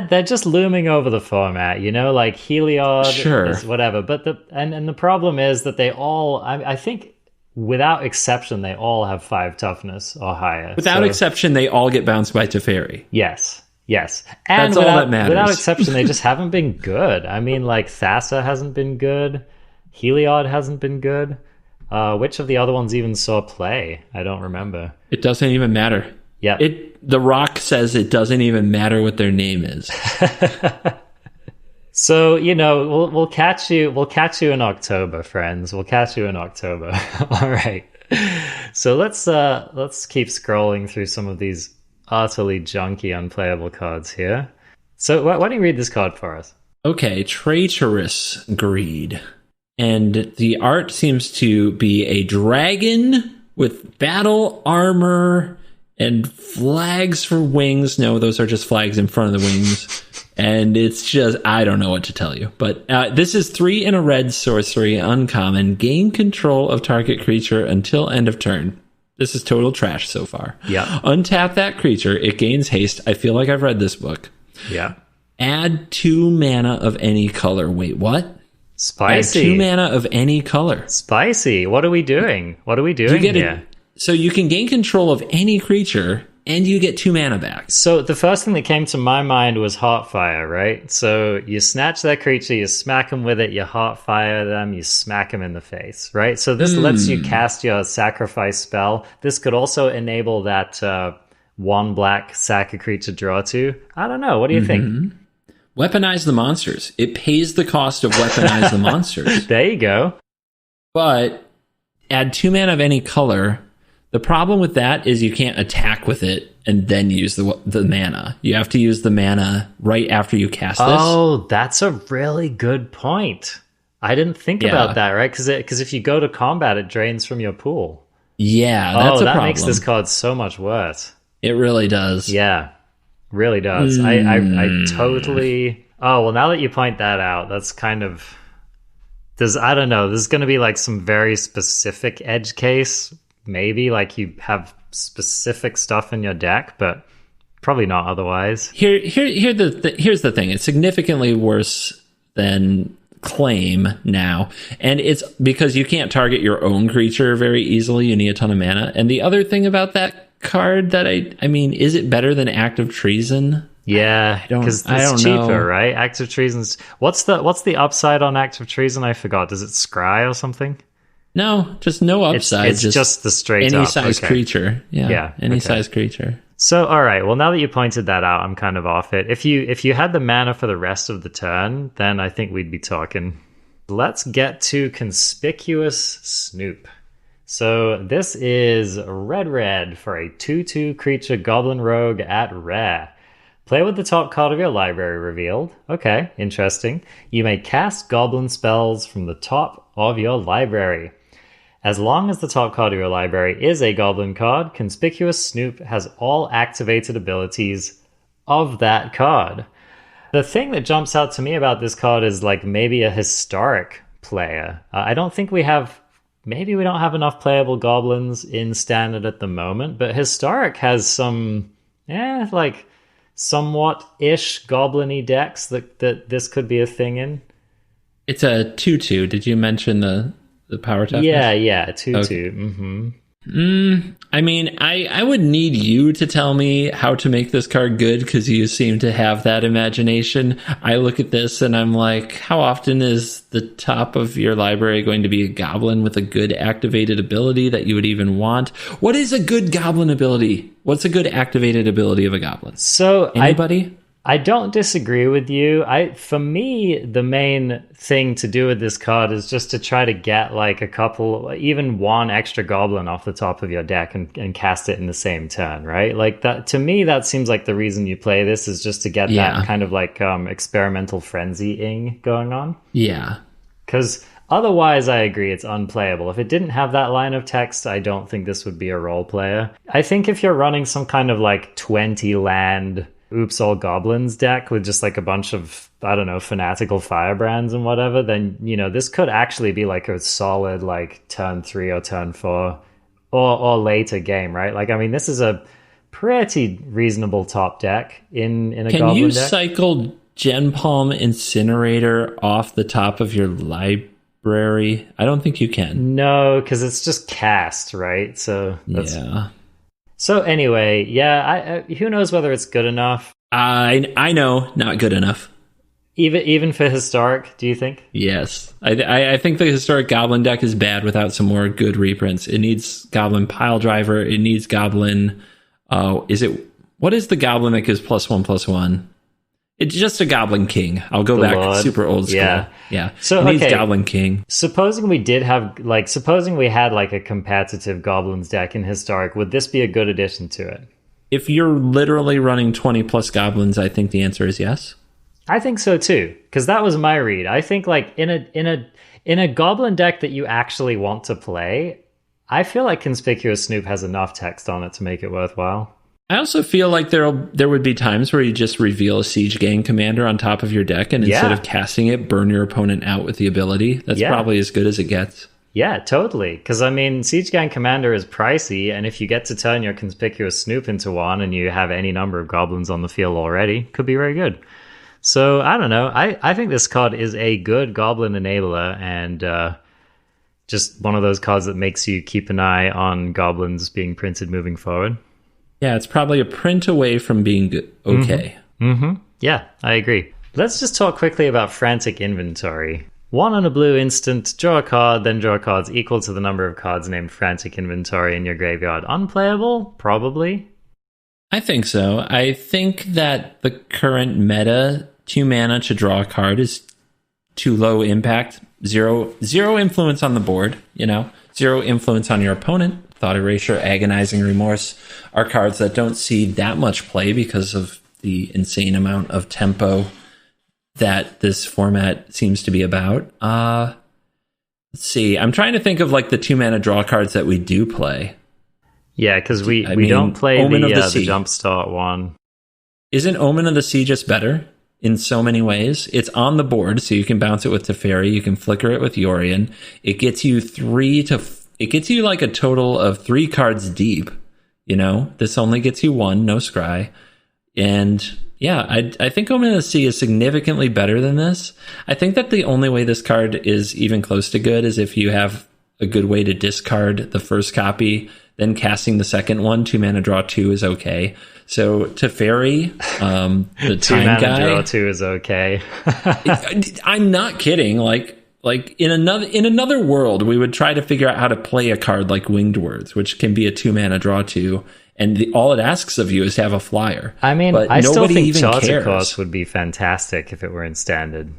they're just looming over the format, like Heliod, sure, whatever. But the problem is that they all, I think, without exception, they all have 5 toughness or higher. Without exception, they all get bounced by Teferi. Yes. And that's all that matters. Without exception, they just haven't been good. I mean, like, Thassa hasn't been good. Heliod hasn't been good. Which of the other ones even saw play? I don't remember. It doesn't even matter. Yeah. The Rock says it doesn't even matter what their name is. So, we'll catch you in October, friends. We'll catch you in October. All right. So let's keep scrolling through some of these utterly junky, unplayable cards here. So why don't you read this card for us? Okay, Traitorous Greed. And the art seems to be a dragon with battle armor and flags for wings. No, those are just flags in front of the wings. And it's just, I don't know what to tell you. But this is 3 in a red sorcery, uncommon. Gain control of target creature until end of turn. This is total trash so far. Yeah. Untap that creature. It gains haste. I feel like I've read this book. Yeah. Add 2 mana of any color. Wait, what? Spicy. Add 2 mana of any color. Spicy. What are we doing? What are we doing here? So you can gain control of any creature, and you get 2 mana back. So the first thing that came to my mind was Heartfire, right? So you snatch that creature, you smack them with it, you Heartfire them, you smack them in the face, right? So this lets you cast your sacrifice spell. This could also enable that 1 black sack a creature draw 2. I don't know. What do you think? Weaponize the monsters. It pays the cost of weaponize the monsters. There you go. But add 2 mana of any color. The problem with that is you can't attack with it and then use the mana. You have to use the mana right after you cast this. Oh, that's a really good point. I didn't think about that, right? Because if you go to combat, it drains from your pool. Yeah, that's a problem. That makes this card so much worse. It really does. Yeah, really does. I totally... Oh, well, now that you point that out, that's kind of... I don't know, there's going to be like some very specific edge case. Maybe like you have specific stuff in your deck, but probably not otherwise. Here's the thing. It's significantly worse than Claim now, and it's because you can't target your own creature very easily. You need a ton of mana. And the other thing about that card that I mean, is it better than Act of Treason? Yeah, because it's cheaper, right? Act of Treason's... What's the upside on Act of Treason? I forgot. Does it scry or something? No, just no upside. It's just the straight any up. size creature. Yeah, any size creature. So, all right. Well, now that you pointed that out, I'm kind of off it. If you had the mana for the rest of the turn, then I think we'd be talking. Let's get to Conspicuous Snoop. So this is red for a 2/2 creature goblin rogue at rare. Play with the top card of your library revealed. Okay, interesting. You may cast goblin spells from the top of your library. As long as the top card of your library is a goblin card, Conspicuous Snoop has all activated abilities of that card. The thing that jumps out to me about this card is like maybe a historic player. I don't think we have... Maybe we don't have enough playable goblins in standard at the moment, but historic has some, like somewhat-ish goblin-y decks that this could be a thing in. It's a 2/2. Did you mention the power toughness? Yeah, 2/2. Okay. Mm-hmm. I mean, I would need you to tell me how to make this card good because you seem to have that imagination. I look at this and I'm like, how often is the top of your library going to be a goblin with a good activated ability that you would even want? What is a good goblin ability? What's a good activated ability of a goblin? So anybody? I don't disagree with you. For me, the main thing to do with this card is just to try to get like a couple, even one extra goblin off the top of your deck and cast it in the same turn, right? Like that, to me, that seems like the reason you play this is just to get that kind of like experimental frenzy-ing going on. Yeah. Because otherwise, I agree, it's unplayable. If it didn't have that line of text, I don't think this would be a role player. I think if you're running some kind of like 20 land... Oops All Goblins deck with just like a bunch of, I don't know, fanatical firebrands and whatever, then, this could actually be like a solid like turn 3 or turn 4 or later game, right? Like, I mean, this is a pretty reasonable top deck in a goblin deck. Can you cycle Gen Palm Incinerator off the top of your library? I don't think you can. No, because it's just cast, right? So that's... Yeah. So anyway, who knows whether it's good enough? I know, not good enough. Even for historic, do you think? Yes. I think the historic goblin deck is bad without some more good reprints. It needs goblin pile driver. It needs goblin... what is the goblin that gives +1/+1? It's just a Goblin King. I'll go back Lord. Super old school. Yeah. So it needs Goblin King. Supposing we had like a competitive Goblins deck in Historic, would this be a good addition to it? If you're literally running 20 plus Goblins, I think the answer is yes. I think so too, because that was my read. I think like in a Goblin deck that you actually want to play, I feel like Conspicuous Snoop has enough text on it to make it worthwhile. I also feel like there would be times where you just reveal a Siege Gang commander on top of your deck, and instead of casting it, burn your opponent out with the ability. That's probably as good as it gets. Yeah, totally. Because, I mean, Siege Gang Commander is pricey, and if you get to turn your Conspicuous Snoop into one and you have any number of goblins on the field already, could be very good. So, I don't know. I think this card is a good goblin enabler, and just one of those cards that makes you keep an eye on goblins being printed moving forward. Yeah, it's probably a print away from being good. Okay. Yeah, I agree. Let's just talk quickly about Frantic Inventory. 1 and a blue instant, draw a card, then draw cards equal to the number of cards named Frantic Inventory in your graveyard. Unplayable? Probably. I think so. I think that the current meta, 2 mana to draw a card, is too low impact. Zero influence on the board, 0 influence on your opponent. Thought Erasure, Agonizing Remorse are cards that don't see that much play because of the insane amount of tempo that this format seems to be about. Let's see. I'm trying to think of like the 2 mana draw cards that we do play. Yeah, because we don't play Omen the of the Jumpstart one. Isn't Omen of the Sea just better in so many ways? It's on the board, so you can bounce it with Teferi. You can flicker it with Yorion. It gets you like a total of 3 cards deep. This only gets you 1, no scry. And yeah, I think Omen of the Sea is significantly better than this. I think that the only way this card is even close to good is if you have a good way to discard the first copy, then casting the second one. 2 mana draw 2 is okay. So Teferi, the 2 time mana guy, draw 2 is okay. I'm not kidding. Like in another world, we would try to figure out how to play a card like Winged Words, which can be a 2 mana draw 2. And all it asks of you is to have a flyer. I mean, but I still think Charter cares. Course would be fantastic if it were in Standard,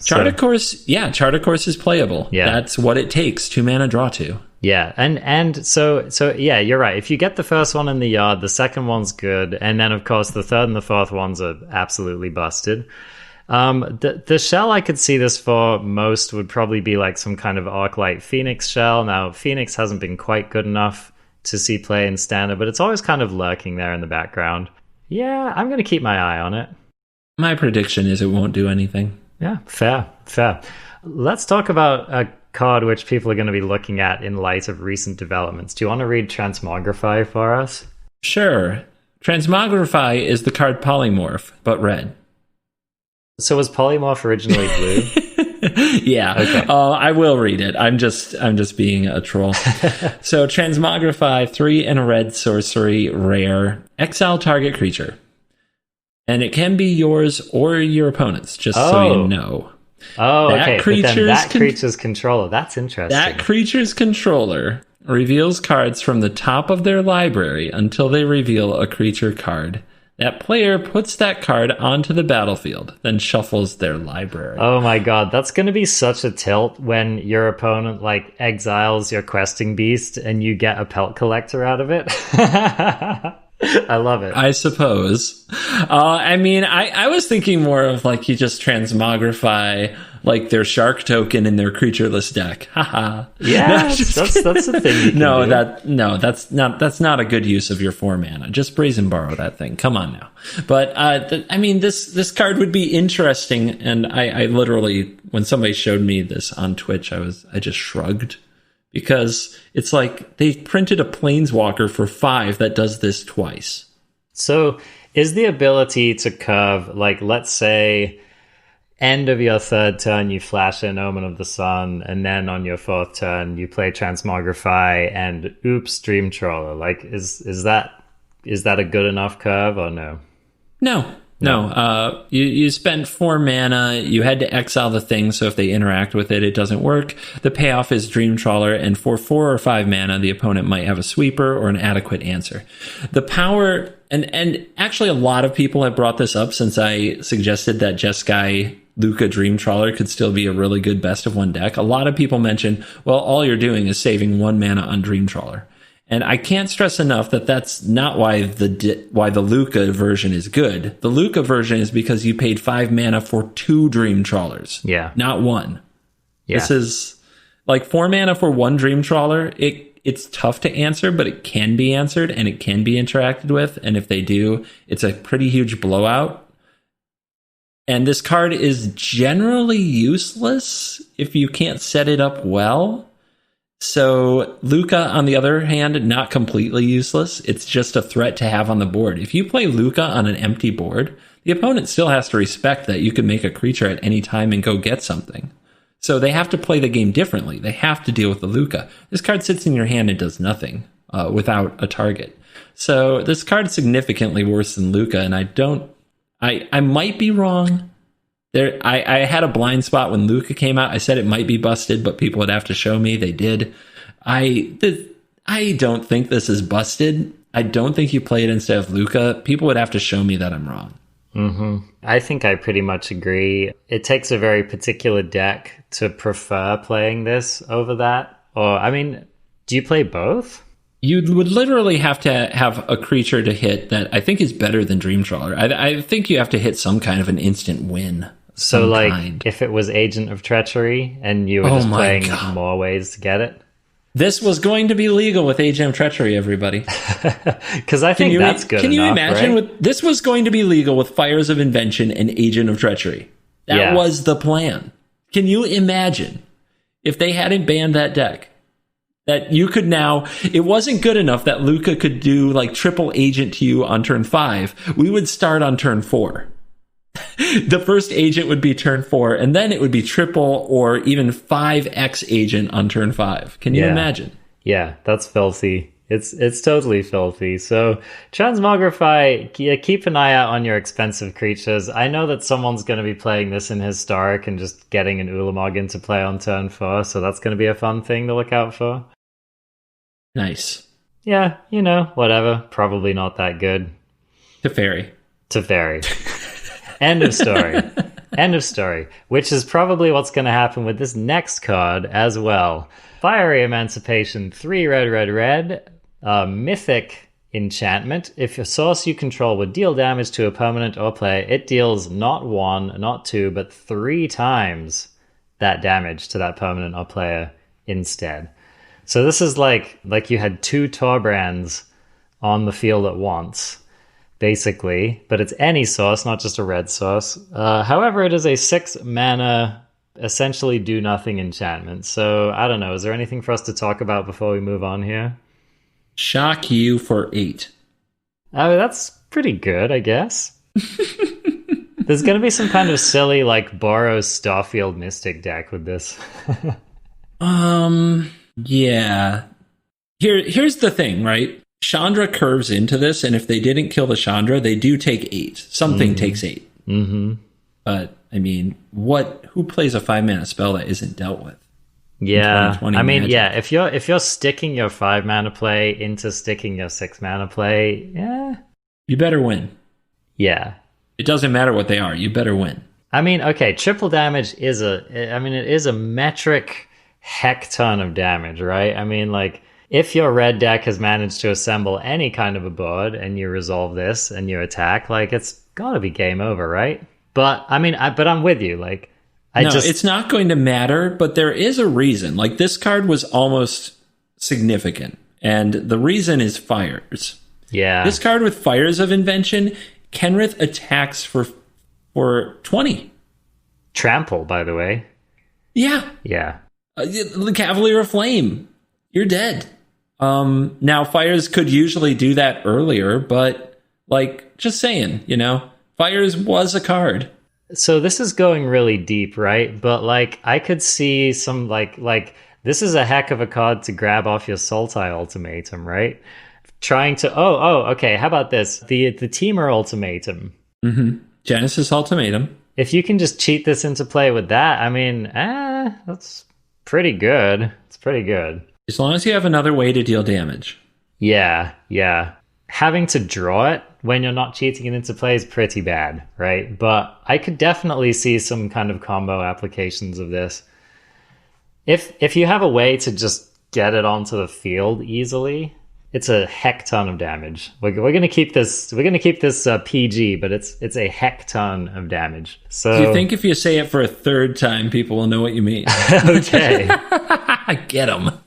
Charter Course, Charter Course is playable. Yeah. That's what it takes, 2 mana draw 2. Yeah, and so yeah, you're right. If you get the first one in the yard, the second one's good, and then of course the third and the fourth ones are absolutely busted. The shell I could see this for most would probably be like some kind of Arclight Phoenix shell. Now, Phoenix hasn't been quite good enough to see play in Standard, but it's always kind of lurking there in the background. Yeah, I'm going to keep my eye on it. My prediction is it won't do anything. Yeah, fair. Let's talk about a card which people are going to be looking at in light of recent developments. Do you want to read Transmogrify for us? Sure. Transmogrify is the card Polymorph, but red. So was Polymorph originally blue? Yeah. Okay. I will read it. I'm just being a troll. So Transmogrify, 3 and a red sorcery, rare, exile target creature. And it can be yours or your opponent's, just so you know. Oh, okay. But then that creature's controller. That's interesting. That creature's controller reveals cards from the top of their library until they reveal a creature card. That player puts that card onto the battlefield, then shuffles their library. Oh my god, that's going to be such a tilt when your opponent exiles your questing beast and you get a pelt collector out of it. I love it. I suppose. I was thinking more of you just transmogrify their shark token in their creatureless deck. Haha. Yeah, that's the thing. You can do. That's not a good use of your 4 mana. Just brazen borrow that thing. Come on now. But this card would be interesting, and I literally, when somebody showed me this on Twitch, I just shrugged. Because it's they printed a Planeswalker for 5 that does this twice. So is the ability to curve, let's say, end of your 3rd turn, you flash in Omen of the Sun, and then on your 4th turn, you play Transmogrify and oops, Dream Trawler. Is that a good enough curve or no? No. You spent 4 mana. You had to exile the thing, so if they interact with it, it doesn't work. The payoff is Dream Trawler, and for 4 or 5 mana, the opponent might have a sweeper or an adequate answer. The power, and actually a lot of people have brought this up since I suggested that Jeskai Luca Dream Trawler could still be a really good best of 1 deck. A lot of people mention, well, all you're doing is saving 1 mana on Dream Trawler. And I can't stress enough that that's not why the Luca version is good. The Luca version is because you paid 5 mana for 2 Dream Trawlers. Yeah. Not 1. Yeah. This is 4 mana for 1 Dream Trawler. It's tough to answer, but it can be answered and it can be interacted with. And if they do, it's a pretty huge blowout. And this card is generally useless if you can't set it up well. So Luca, on the other hand, not completely useless. It's just a threat to have on the board. If you play Luca on an empty board, the opponent still has to respect that you can make a creature at any time and go get something. So they have to play the game differently. They have to deal with the Luca. This card sits in your hand and does nothing without a target. So this card's significantly worse than Luca, and I might be wrong. I had a blind spot when Luca came out. I said it might be busted, but people would have to show me. They did. I don't think this is busted. I don't think you play it instead of Luca. People would have to show me that I'm wrong. Mm-hmm. I think I pretty much agree. It takes a very particular deck to prefer playing this over that. Or, I mean, do you play both? You would literally have to have a creature to hit that I think is better than Dreamtrawler. I think you have to hit some kind of an instant win. So, like, if it was Agent of Treachery and you were just playing more ways to get it? This was going to be legal with Agent of Treachery, everybody. Because I think that's good enough, Can you imagine? right? This was going to be legal with Fires of Invention and Agent of Treachery. That was the plan. Can you imagine if they hadn't banned that deck? That you could now... It wasn't good enough that Luca could do, like, triple agent to you on turn 5. We would start on turn 4. The first agent would be turn 4, and then it would be triple or even 5x agent on turn 5. Can you imagine? Yeah, that's filthy. It's totally filthy. So Transmogrify, keep an eye out on your expensive creatures. I know that someone's going to be playing this in Historic and just getting an Ulamog into play on turn 4, so that's going to be a fun thing to look out for. Nice. Yeah, you know, whatever. Probably not that good. Teferi. End of story. End of story. Which is probably what's going to happen with this next card as well. Fiery Emancipation, 3 red. Mythic enchantment. If a source you control would deal damage to a permanent or player, it deals not 1, not 2, but 3 times that damage to that permanent or player instead. So this is like you had 2 Torbrands on the field at once, basically, but it's any source, not just a red source. However, it is a 6 mana, essentially do nothing enchantment. So I don't know. Is there anything for us to talk about before we move on here? Shock you for 8. That's pretty good, I guess. There's going to be some kind of silly, like, Boros Starfield Mystic deck with this. Yeah. Here's the thing, right? Chandra curves into this, and if they didn't kill the Chandra, they do take 8. Something takes 8. Mm-hmm. But, I mean, who plays a 5-mana spell that isn't dealt with? Yeah, I mean, Magic? yeah, if you're sticking your 5-mana play into sticking your 6-mana play, yeah. You better win. Yeah. It doesn't matter what they are, you better win. I mean, okay, triple damage it is a metric heck ton of damage, right? I mean, like, if your red deck has managed to assemble any kind of a board and you resolve this and you attack, like, it's gotta be game over, right? But, I mean, but I'm with you, like, it's not going to matter, but there is a reason. Like, this card was almost significant, and the reason is Fires. Yeah. This card with Fires of Invention, Kenrith attacks for 20. Trample, by the way. Yeah. Yeah. The Cavalier of Flame. You're dead. Now, Fires could usually do that earlier, but, like, just saying, you know, Fires was a card. So this is going really deep, right? But, like, I could see some, like this is a heck of a card to grab off your Sultai Ultimatum, right? Trying to, okay, how about this? The Teamer Ultimatum. Mm-hmm. Genesis Ultimatum. If you can just cheat this into play with that, I mean, that's pretty good. It's pretty good. As long as you have another way to deal damage. Yeah. Having to draw it when you're not cheating it into play is pretty bad, right? But I could definitely see some kind of combo applications of this. If you have a way to just get it onto the field easily, it's a heck ton of damage. We're gonna keep this PG, but it's a heck ton of damage. So do you think if you say it for a third time, people will know what you mean? Okay. Get them.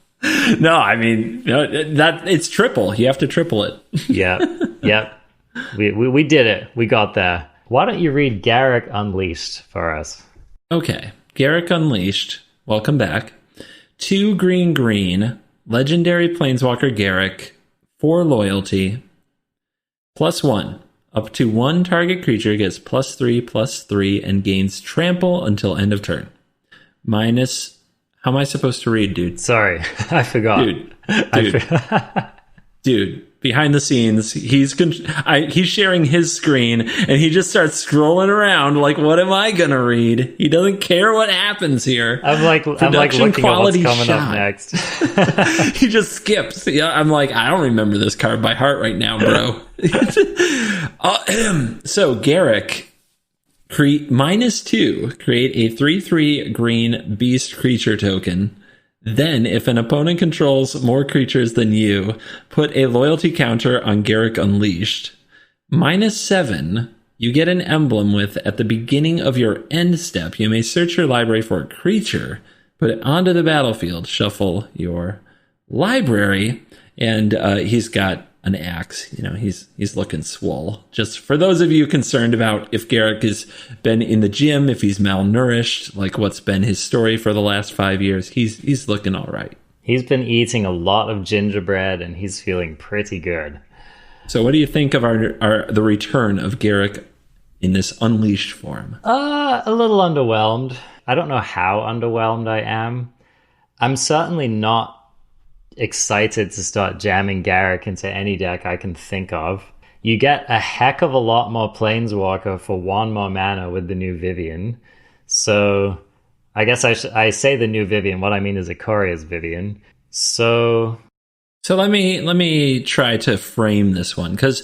No, I mean, that it's triple. You have to triple it. Yep. We did it. We got there. Why don't you read Garruk Unleashed for us? Okay. Garruk Unleashed. Welcome back. 2 green, legendary Planeswalker Garruk, 4 loyalty, +1. Up to 1 target creature gets +3/+3 and gains trample until end of turn. Minus, how am I supposed to read, dude? Sorry, I forgot. Dude, behind the scenes, he's sharing his screen, and he just starts scrolling around like, what am I gonna read? He doesn't care what happens here. I'm like looking at what's coming up next. He just skips. Yeah, I'm like, I don't remember this card by heart right now, bro. So Garruk, -2, create a 3/3 green beast creature token. Then, if an opponent controls more creatures than you, put a loyalty counter on Garruk Unleashed. -7, you get an emblem with, at the beginning of your end step, you may search your library for a creature, put it onto the battlefield, shuffle your library, and he's got an axe. You know, he's looking swole. Just for those of you concerned about if Garruk has been in the gym, if he's malnourished, like what's been his story for the last 5 years, he's looking all right. He's been eating a lot of gingerbread, and he's feeling pretty good. So what do you think of the return of Garruk in this Unleashed form? A little underwhelmed. I don't know how underwhelmed I am. I'm certainly not excited to start jamming Garruk into any deck I can think of. You get a heck of a lot more Planeswalker for 1 more mana with the new Vivian. So I guess I say the new Vivian. What I mean is Ikoria's Vivian. So let me try to frame this one, because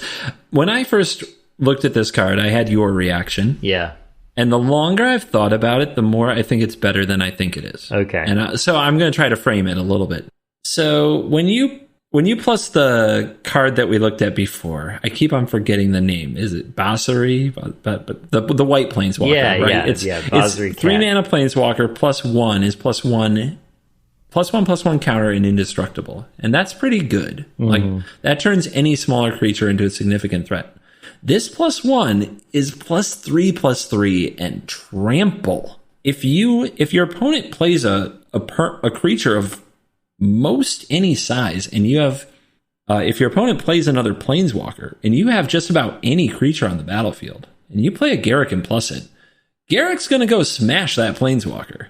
when I first looked at this card, I had your reaction. Yeah. And the longer I've thought about it, the more I think it's better than I think it is. Okay. And so I'm going to try to frame it a little bit. So when you plus the card that we looked at before, I keep on forgetting the name. Is it Basari? But the white Planeswalker, yeah, right? Yeah, it's Basari 3 mana Planeswalker, +1 is +1/+1 counter and indestructible. And that's pretty good. Mm-hmm. Like, that turns any smaller creature into a significant threat. This +1 is +3/+3 and trample. If your opponent plays a creature of most any size, and you have if your opponent plays another Planeswalker and you have just about any creature on the battlefield and you play a Garruk and plus it, Garruk's going to go smash that Planeswalker.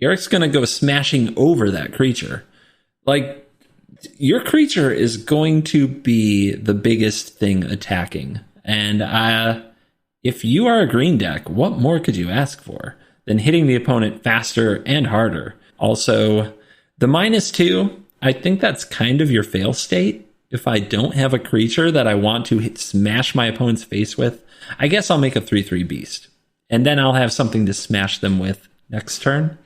Garruk's going to go smashing over that creature. Like, your creature is going to be the biggest thing attacking. And if you are a green deck, what more could you ask for than hitting the opponent faster and harder? Also, the -2, I think that's kind of your fail state. If I don't have a creature that I want to smash my opponent's face with, I guess I'll make a 3/3 beast. And then I'll have something to smash them with next turn.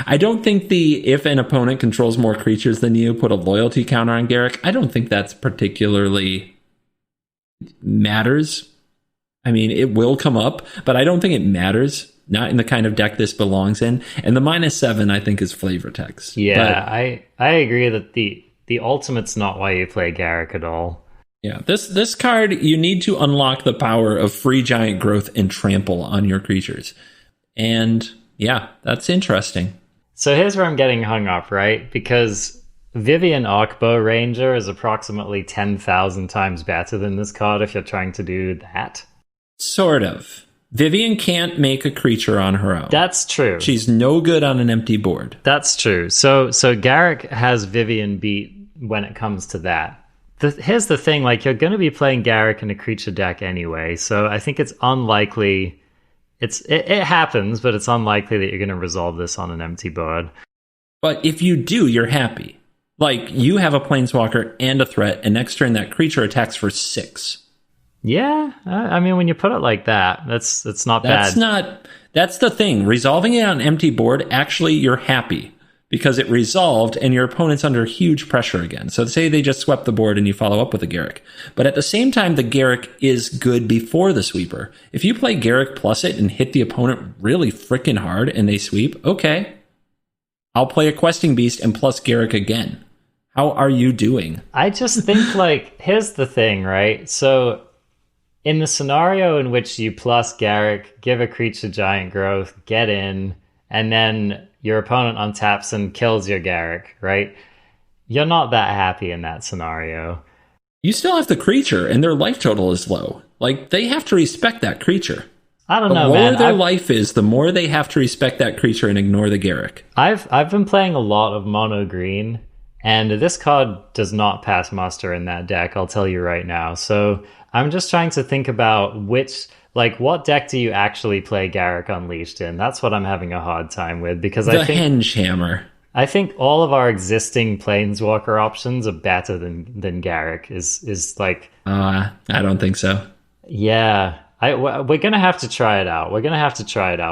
I don't think if an opponent controls more creatures than you, put a loyalty counter on Garruk, I don't think that's particularly matters. I mean, it will come up, but I don't think it matters. Not in the kind of deck this belongs in. And the -7, I think, is flavor text. Yeah, but I agree that the ultimate's not why you play Garruk at all. Yeah, this card, you need to unlock the power of free giant growth and trample on your creatures. And yeah, that's interesting. So here's where I'm getting hung up, right? Because Vivian Arkbow Ranger is approximately 10,000 times better than this card if you're trying to do that. Sort of. Vivian can't make a creature on her own. That's true. She's no good on an empty board. That's true. So Garruk has Vivian beat when it comes to that. Here's the thing, like, you're going to be playing Garruk in a creature deck anyway, so I think it's unlikely. It happens, but it's unlikely that you're going to resolve this on an empty board. But if you do, you're happy. Like, you have a Planeswalker and a threat, and next turn that creature attacks for 6. Yeah, I mean, when you put it like that, that's not bad. That's the thing. Resolving it on an empty board, actually, you're happy because it resolved and your opponent's under huge pressure again. So say they just swept the board and you follow up with a Garruk. But at the same time, the Garruk is good before the sweeper. If you play Garruk plus it and hit the opponent really freaking hard and they sweep, okay, I'll play a Questing Beast and plus Garruk again. How are you doing? I just think, like, here's the thing, right? So in the scenario in which you plus Garruk, give a creature giant growth, get in, and then your opponent untaps and kills your Garruk, right? You're not that happy in that scenario. You still have the creature, and their life total is low. Like, they have to respect that creature. I don't know, man. The lower their life is, the more they have to respect that creature and ignore the Garruk. I've been playing a lot of mono green, and this card does not pass muster in that deck, I'll tell you right now. So I'm just trying to think about what deck do you actually play Garruk Unleashed in? That's what I'm having a hard time with, because I think Henge Hammer. I think all of our existing Planeswalker options are better than Garruk. Is like I don't think so. Yeah. We're going to have to try it out.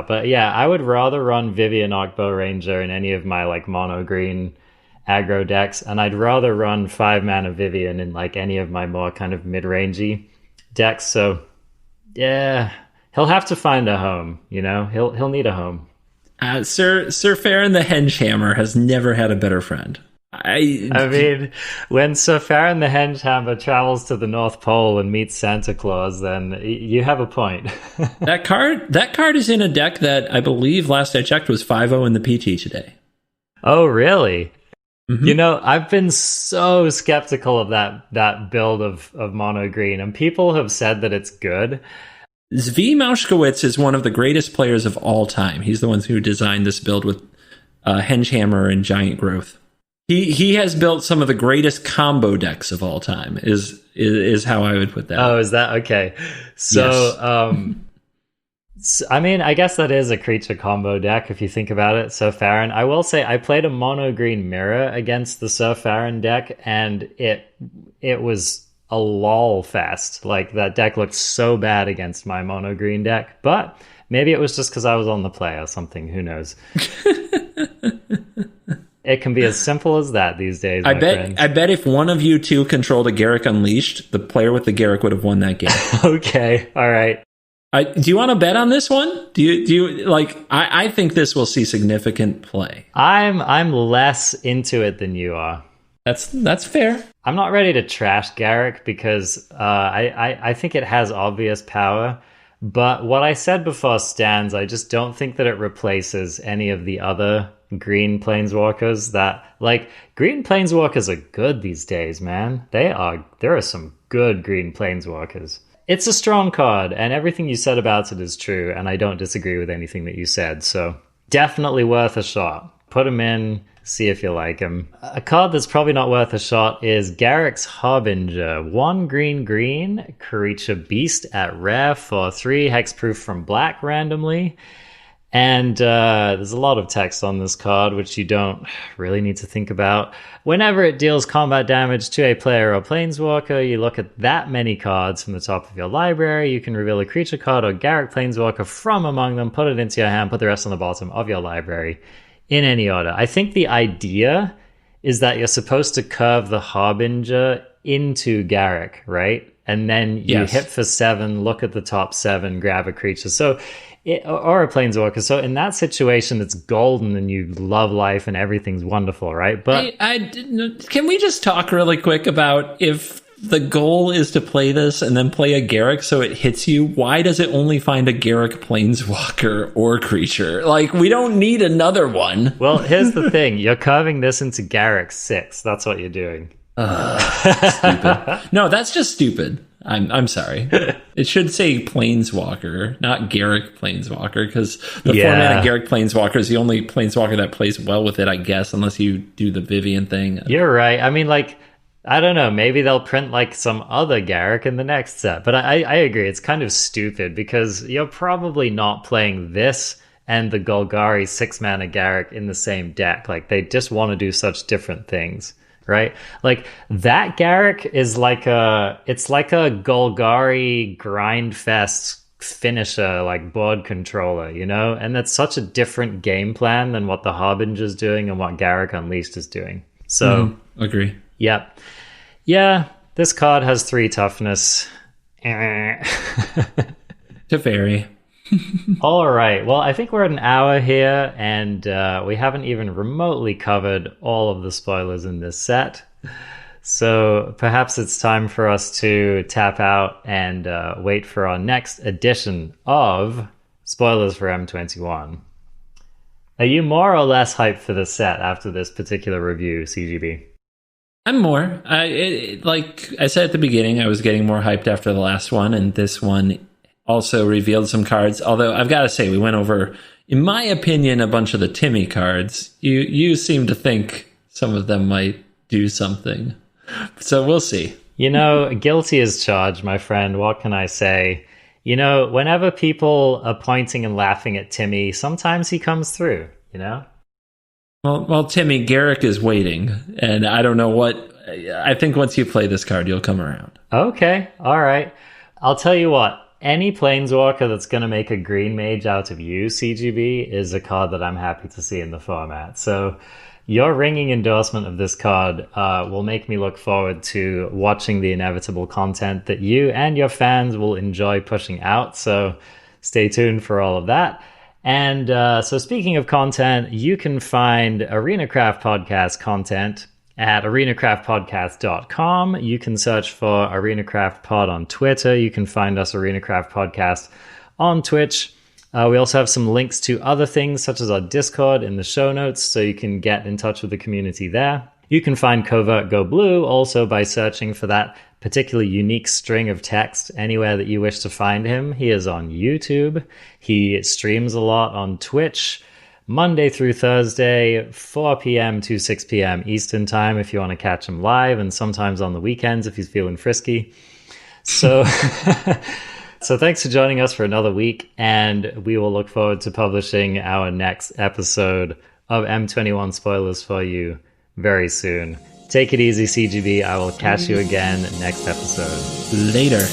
But yeah, I would rather run Vivian Ockbow Ranger in any of my like mono green aggro decks, and I'd rather run 5-mana Vivian in like any of my more kind of mid-rangey decks. So yeah, he'll have to find a home, you know? He'll need a home. Sir Farron the Henge Hammer has never had a better friend. I mean, when Sir Farron the Hengehammer travels to the North Pole and meets Santa Claus, then you have a point. That card is in a deck that I believe last I checked was 5-0 in the PT today. Oh, really? Mm-hmm. You know, I've been so skeptical of that build of mono green, and people have said that it's good. Zvi Mauschkowitz is one of the greatest players of all time. He's the one who designed this build with Hengehammer and Giant Growth. He has built some of the greatest combo decks of all time, is how I would put that. Oh, is that okay? So, yes. I mean, I guess that is a creature combo deck if you think about it. Sir Farron. I will say I played a mono green mirror against the Sir Farron deck, and it was a lol fest. Like, that deck looked so bad against my mono green deck, but maybe it was just because I was on the play or something. Who knows? It can be as simple as that these days. I bet if one of you two controlled a Garruk Unleashed, the player with the Garruk would have won that game. Okay, all right. Do you want to bet on this one? Do you like? I think this will see significant play. I'm less into it than you are. That's fair. I'm not ready to trash Garruk because I think it has obvious power. But what I said before stands. I just don't think that it replaces any of the other green planeswalkers green planeswalkers are good these days, man. There are some good green planeswalkers. It's a strong card, and everything you said about it is true, and I don't disagree with anything that you said, so definitely worth a shot. Put him in, see if you like him. A card that's probably not worth a shot is Garruk's Harbinger. 1 green, creature beast at rare for 3, hexproof from black randomly. And there's a lot of text on this card, which you don't really need to think about. Whenever it deals combat damage to a player or planeswalker, you look at that many cards from the top of your library. You can reveal a creature card or Garruk planeswalker from among them, put it into your hand, put the rest on the bottom of your library in any order. I think the idea is that you're supposed to curve the Harbinger into Garruk, right? And then you hit for 7, look at the top 7, grab a creature. Or a planeswalker. So in that situation, it's golden and you love life and everything's wonderful, right? But can we just talk really quick about if the goal is to play this and then play a Garruk so it hits you, why does it only find a Garruk planeswalker or creature? Like, we don't need another one. Well, here's the thing. You're carving this into Garruk 6. That's what you're doing. Stupid. No, that's just stupid. I'm sorry. It should say Planeswalker, not Garruk Planeswalker, because the 4-mana Garruk Planeswalker is the only Planeswalker that plays well with it, I guess, unless you do the Vivian thing. You're right. I mean, like, I don't know. Maybe they'll print like some other Garruk in the next set. But I agree. It's kind of stupid because you're probably not playing this and the Golgari 6-mana Garruk in the same deck. Like, they just want to do such different things. Right? Like, that Garruk is it's like a Golgari Grindfest finisher, like board controller, you know? And that's such a different game plan than what the Harbinger's doing and what Garruk Unleashed is doing. So, agree. Yep. Yeah, this card has 3 toughness. To vary. All right. Well, I think we're at an hour here, and we haven't even remotely covered all of the spoilers in this set. So perhaps it's time for us to tap out and wait for our next edition of Spoilers for M21. Are you more or less hyped for this set after this particular review, CGB? I'm more. Like I said at the beginning, I was getting more hyped after the last one, and this one also revealed some cards. Although I've got to say, we went over, in my opinion, a bunch of the Timmy cards. You seem to think some of them might do something. So we'll see. You know, guilty as charged, my friend. What can I say? You know, whenever people are pointing and laughing at Timmy, sometimes he comes through, you know? Well, Timmy, Garruk is waiting, and I don't know what... I think once you play this card, you'll come around. Okay, all right. I'll tell you what. Any Planeswalker that's going to make a green mage out of you, CGB, is a card that I'm happy to see in the format. So your ringing endorsement of this card will make me look forward to watching the inevitable content that you and your fans will enjoy pushing out. So stay tuned for all of that. And so speaking of content, you can find ArenaCraft Podcast content at arenacraftpodcast.com. You can search for ArenaCraft Pod on Twitter. You can find us ArenaCraft Podcast on Twitch. We also have some links to other things, such as our Discord, in the show notes, so you can get in touch with the community there. You can find Covert Go Blue also by searching for that particularly unique string of text anywhere that you wish to find him. He is on YouTube. He streams a lot on Twitch, Monday through Thursday, 4 p.m. to 6 p.m. Eastern Time if you want to catch him live, and sometimes on the weekends if he's feeling frisky. So, so thanks for joining us for another week, and we will look forward to publishing our next episode of M21 spoilers for you very soon. Take it easy, CGB. I will catch you again next episode. Later.